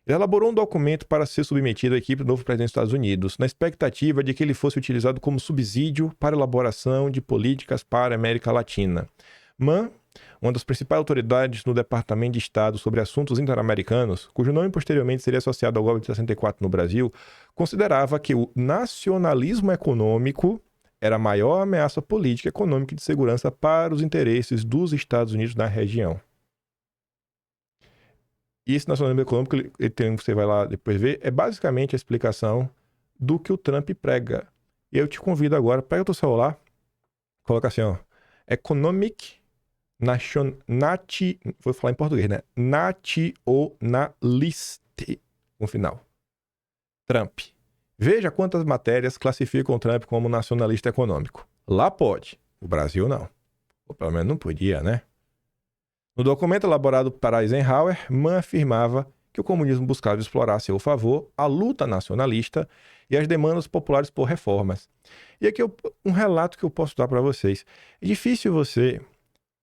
Speaker 1: elaborou um documento para ser submetido à equipe do novo presidente dos Estados Unidos, na expectativa de que ele fosse utilizado como subsídio para a elaboração de políticas para a América Latina. Mann, uma das principais autoridades no Departamento de Estado sobre assuntos interamericanos, cujo nome posteriormente seria associado ao golpe de 64 no Brasil, considerava que o nacionalismo econômico era a maior ameaça política, econômica e de segurança para os interesses dos Estados Unidos na região. E esse nacionalismo econômico, você vai lá depois ver, é basicamente a explicação do que o Trump prega. E eu te convido agora, pega o teu celular, coloca assim, ó, Economic vou falar em português, né? Nationalist, no final. Trump. Veja quantas matérias classificam o Trump como nacionalista econômico. Lá pode, o Brasil não. Ou pelo menos não podia, né? No documento elaborado para Eisenhower, Mann afirmava que o comunismo buscava explorar a seu favor a luta nacionalista e as demandas populares por reformas. E aqui um relato que eu posso dar para vocês. É difícil você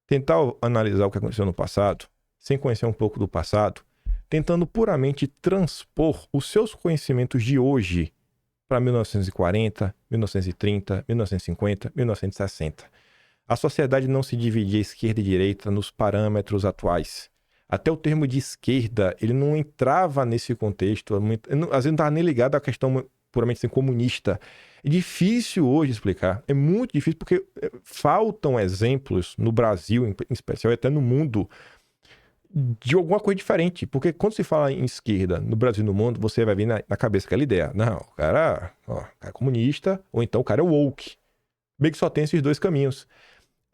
Speaker 1: tentar analisar o que aconteceu no passado, sem conhecer um pouco do passado, tentando puramente transpor os seus conhecimentos de hoje para 1940, 1930, 1950, 1960. A sociedade não se dividia esquerda e direita nos parâmetros atuais. Até o termo de esquerda, ele não entrava nesse contexto, às vezes não estava nem ligado à questão puramente assim, comunista. É difícil hoje explicar, é muito difícil, porque faltam exemplos no Brasil, em especial, e até no mundo, de alguma coisa diferente. Porque quando se fala em esquerda no Brasil e no mundo, você vai vir na cabeça aquela ideia. Não, o cara é comunista, ou então o cara é woke. Bem que só tem esses dois caminhos.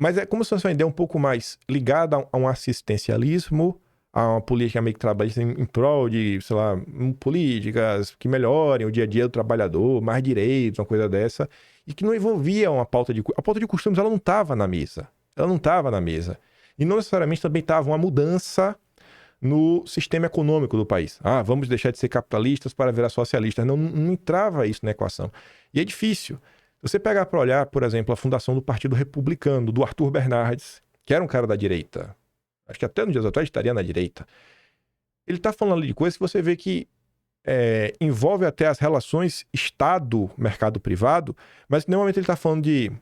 Speaker 1: Mas é como se fosse uma ideia um pouco mais ligada a um assistencialismo, a uma política meio que trabalhista em prol de, sei lá, políticas que melhorem o dia a dia do trabalhador, mais direitos, uma coisa dessa, e que não envolvia uma pauta de... A pauta de costumes, ela não estava na mesa. Ela não estava na mesa. E não necessariamente também estava uma mudança no sistema econômico do país. Ah, vamos deixar de ser capitalistas para virar socialistas. Não entrava isso na equação. E é difícil. Se você pegar para olhar, por exemplo, a fundação do Partido Republicano, do Arthur Bernardes, que era um cara da direita, acho que até nos dias atuais estaria na direita, ele está falando ali de coisas que você vê que envolve até as relações Estado-mercado privado, mas normalmente ele está falando de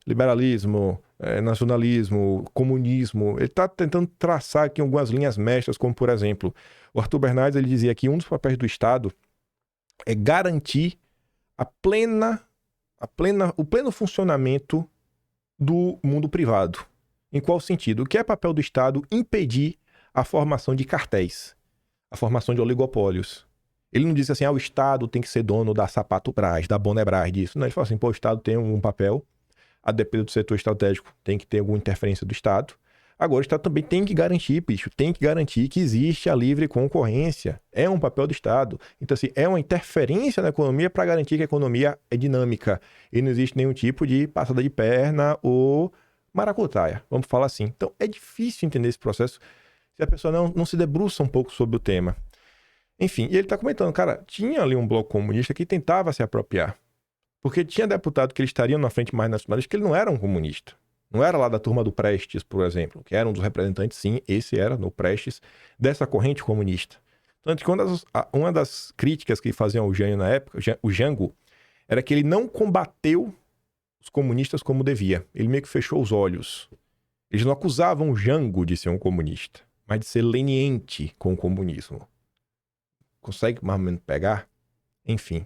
Speaker 1: liberalismo, nacionalismo, comunismo. Ele está tentando traçar aqui algumas linhas mestras, como, por exemplo, o Arthur Bernardes ele dizia que um dos papéis do Estado é garantir o pleno funcionamento do mundo privado. Em qual sentido? O que é papel do Estado? Impedir a formação de cartéis, a formação de oligopólios. Ele não diz assim, o Estado tem que ser dono da Sapatobras, da Bonebras, disso. Não, ele fala assim, o Estado tem um papel, a depender do setor estratégico, tem que ter alguma interferência do Estado. Agora, o Estado também tem que garantir, tem que garantir que existe a livre concorrência. É um papel do Estado. Então, assim, é uma interferência na economia para garantir que a economia é dinâmica e não existe nenhum tipo de passada de perna ou maracutaia, vamos falar assim. Então, é difícil entender esse processo se a pessoa não se debruça um pouco sobre o tema. Enfim, e ele está comentando, cara, tinha ali um bloco comunista que tentava se apropriar. Porque tinha deputado que eles estariam na frente mais nacionalista que ele não era um comunista. Não era lá da turma do Prestes, por exemplo, que era um dos representantes, sim, esse era, no Prestes, dessa corrente comunista. Tanto que uma das críticas que faziam ao Jânio na época, o Jango, era que ele não combateu os comunistas como devia. Ele meio que fechou os olhos. Eles não acusavam o Jango de ser um comunista, mas de ser leniente com o comunismo. Consegue mais ou menos pegar? Enfim.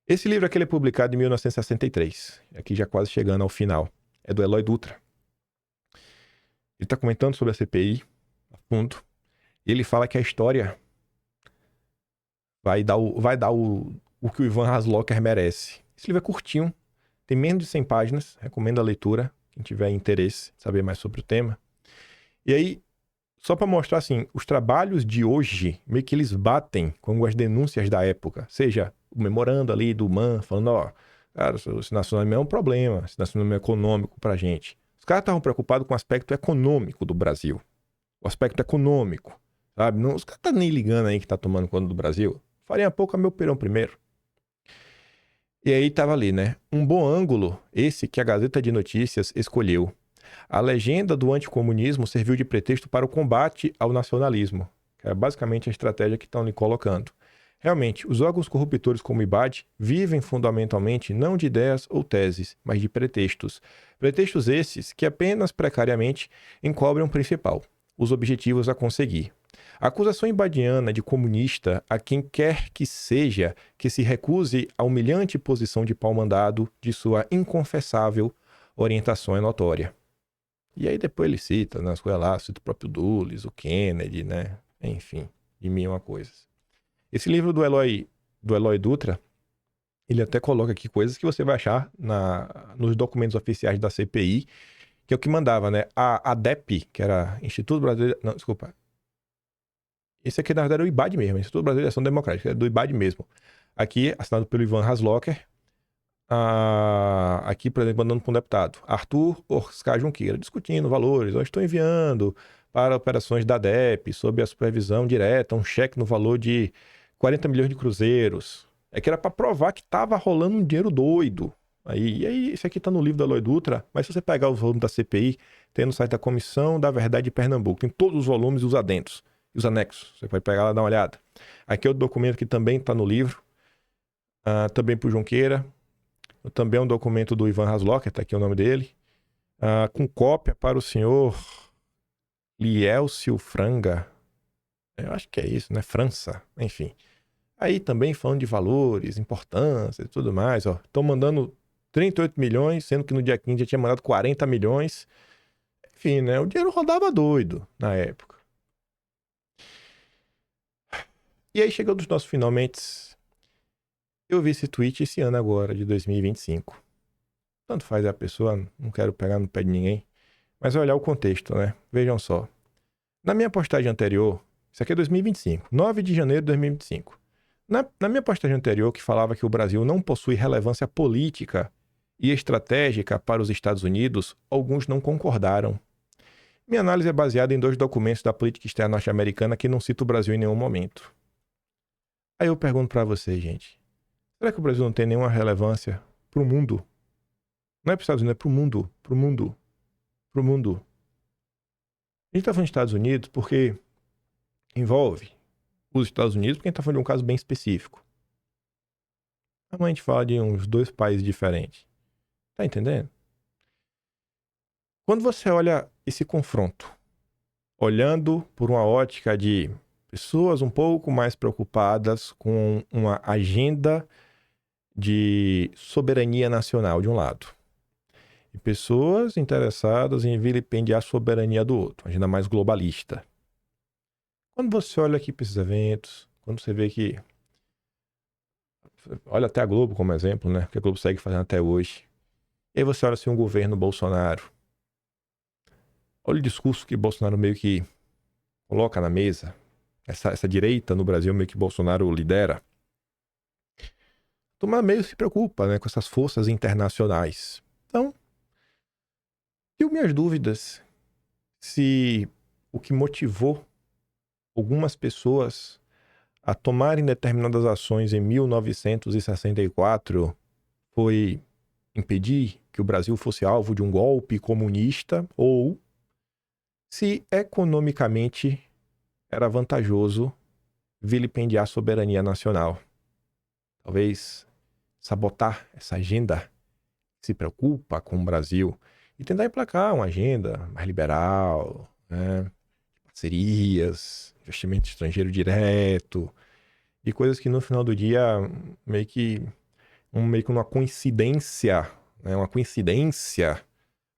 Speaker 1: Esse livro aqui ele é publicado em 1963, aqui já quase chegando ao final. É do Eloy Dutra. Ele está comentando sobre a CPI a fundo. E ele fala que a história vai dar o que o Ivan Haslocker merece. Esse livro é curtinho, tem menos de 100 páginas, recomendo a leitura, quem tiver interesse em saber mais sobre o tema. E aí, Só para mostrar, assim, os trabalhos de hoje, meio que eles batem com as denúncias da época. Seja o memorando ali do MAN, falando, ó, cara, esse nacionalismo é um problema, esse nacionalismo é econômico pra gente. Os caras estavam preocupados com o aspecto econômico do Brasil. O aspecto econômico, sabe? Não, os caras estão nem ligando aí que tá tomando conta do Brasil. Faria pouco a meu perão primeiro. E aí tava ali, né? Um bom ângulo, esse que a Gazeta de Notícias escolheu. A legenda do anticomunismo serviu de pretexto para o combate ao nacionalismo, que é basicamente a estratégia que estão lhe colocando. Realmente, os órgãos corruptores como o IBAD vivem fundamentalmente não de ideias ou teses, mas de pretextos. Pretextos esses que apenas precariamente encobrem o principal, os objetivos a conseguir. A acusação ibadiana de comunista a quem quer que seja que se recuse à humilhante posição de pau-mandado de sua inconfessável orientação é notória. E aí depois ele cita nas coisas lá, cita o próprio Dulles, o Kennedy, né? Enfim, de mil e uma coisas. Esse livro do Eloy Dutra, ele até coloca aqui coisas que você vai achar nos documentos oficiais da CPI, que é o que mandava, né? A ADEP, que era Instituto Brasileiro... Não, desculpa. Esse aqui, na verdade, é o IBAD mesmo, Instituto Brasileiro de Ação Democrática, é do IBAD mesmo. Aqui, assinado pelo Ivan Haslocker. Aqui, por exemplo, mandando para um deputado, Arthur Oscar Junqueira, discutindo valores. Eu estou enviando para operações da ADEP, sob a supervisão direta, um cheque no valor de 40 milhões de cruzeiros. É que era para provar que estava rolando um dinheiro doido. E aí, isso aqui está no livro da Eloy Dutra, mas se você pegar os volumes da CPI, tem no site da Comissão da Verdade de Pernambuco. Tem todos os volumes e os adendos, e os anexos. Você pode pegar lá e dar uma olhada. Aqui é outro documento que também está no livro, também para o Junqueira. Também é um documento do Ivan Haslocker, tá aqui o nome dele, com cópia para o senhor Lielcio Franga. Eu acho que é isso, né? França, enfim. Aí também falando de valores, importância e tudo mais, ó. Estão mandando 38 milhões, sendo que no dia 15 já tinha mandado 40 milhões. Enfim, né? O dinheiro rodava doido na época. E aí chegou dos nossos finalmente. Eu vi esse tweet esse ano agora, de 2025. Tanto faz a pessoa, não quero pegar no pé de ninguém. Mas olhar o contexto, né? Vejam só. Na minha postagem anterior, isso aqui é 2025, 9 de janeiro de 2025. Na minha postagem anterior, que falava que o Brasil não possui relevância política e estratégica para os Estados Unidos, alguns não concordaram. Minha análise é baseada em 2 documentos da política externa norte-americana que não citam o Brasil em nenhum momento. Aí eu pergunto para vocês, gente. Será que o Brasil não tem nenhuma relevância para o mundo? Não é para os Estados Unidos, é para o mundo. Para o mundo. Para o mundo. A gente está falando dos Estados Unidos porque envolve os Estados Unidos, porque a gente está falando de um caso bem específico. Mas a gente fala de uns 2 países diferentes. Tá entendendo? Quando você olha esse confronto, olhando por uma ótica de pessoas um pouco mais preocupadas com uma agenda de soberania nacional de um lado, e pessoas interessadas em vilipendiar a soberania do outro, uma agenda mais globalista. Quando você olha aqui para esses eventos, quando você vê que... Olha até a Globo como exemplo, né? Que a Globo segue fazendo até hoje. E aí você olha assim um governo Bolsonaro. Olha o discurso que Bolsonaro meio que coloca na mesa. Essa direita no Brasil meio que Bolsonaro lidera. A turma meio se preocupa, né? Com essas forças internacionais. Então, tenho minhas dúvidas se o que motivou algumas pessoas a tomarem determinadas ações em 1964 foi impedir que o Brasil fosse alvo de um golpe comunista ou se economicamente era vantajoso vilipendiar a soberania nacional. Talvez sabotar essa agenda que se preocupa com o Brasil e tentar emplacar uma agenda mais liberal, né? Parcerias, investimento estrangeiro direto e coisas que no final do dia meio que uma coincidência, né? Uma coincidência,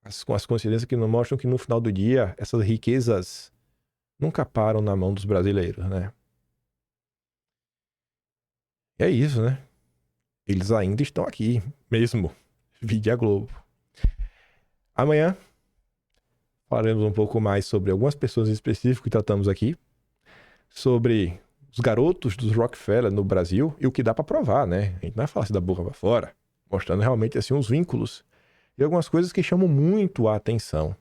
Speaker 1: as coincidências que nos mostram que no final do dia essas riquezas nunca param na mão dos brasileiros, né? E é isso, né? Eles ainda estão aqui, mesmo. Vide a Globo. Amanhã Falaremos um pouco mais sobre algumas pessoas em específico que tratamos aqui, sobre os garotos dos Rockefeller no Brasil e o que dá para provar, né? A gente não vai falar assim da boca para fora, mostrando realmente assim uns vínculos e algumas coisas que chamam muito a atenção.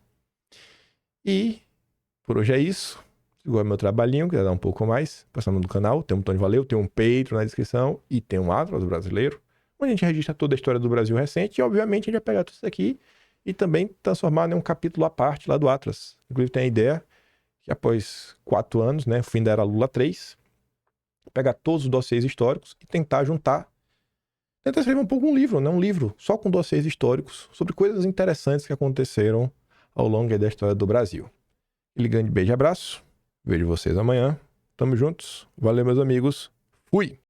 Speaker 1: E por hoje é isso. Se gosta do meu trabalhinho, quiser dar um pouco mais, passando no canal, tem um botão de valeu, tem um Patreon na descrição e tem um Atlas brasileiro, onde a gente registra toda a história do Brasil recente e, obviamente, a gente vai pegar tudo isso aqui e também transformar em um capítulo à parte lá do Atlas. Inclusive, tem a ideia que após 4 anos, né, o fim da era Lula 3, pegar todos os dossiês históricos e tentar juntar, tentar escrever um pouco um livro, né, um livro só com dossiês históricos sobre coisas interessantes que aconteceram ao longo da história do Brasil. Aquele grande beijo e abraço. Vejo vocês amanhã. Tamo juntos. Valeu, meus amigos. Fui!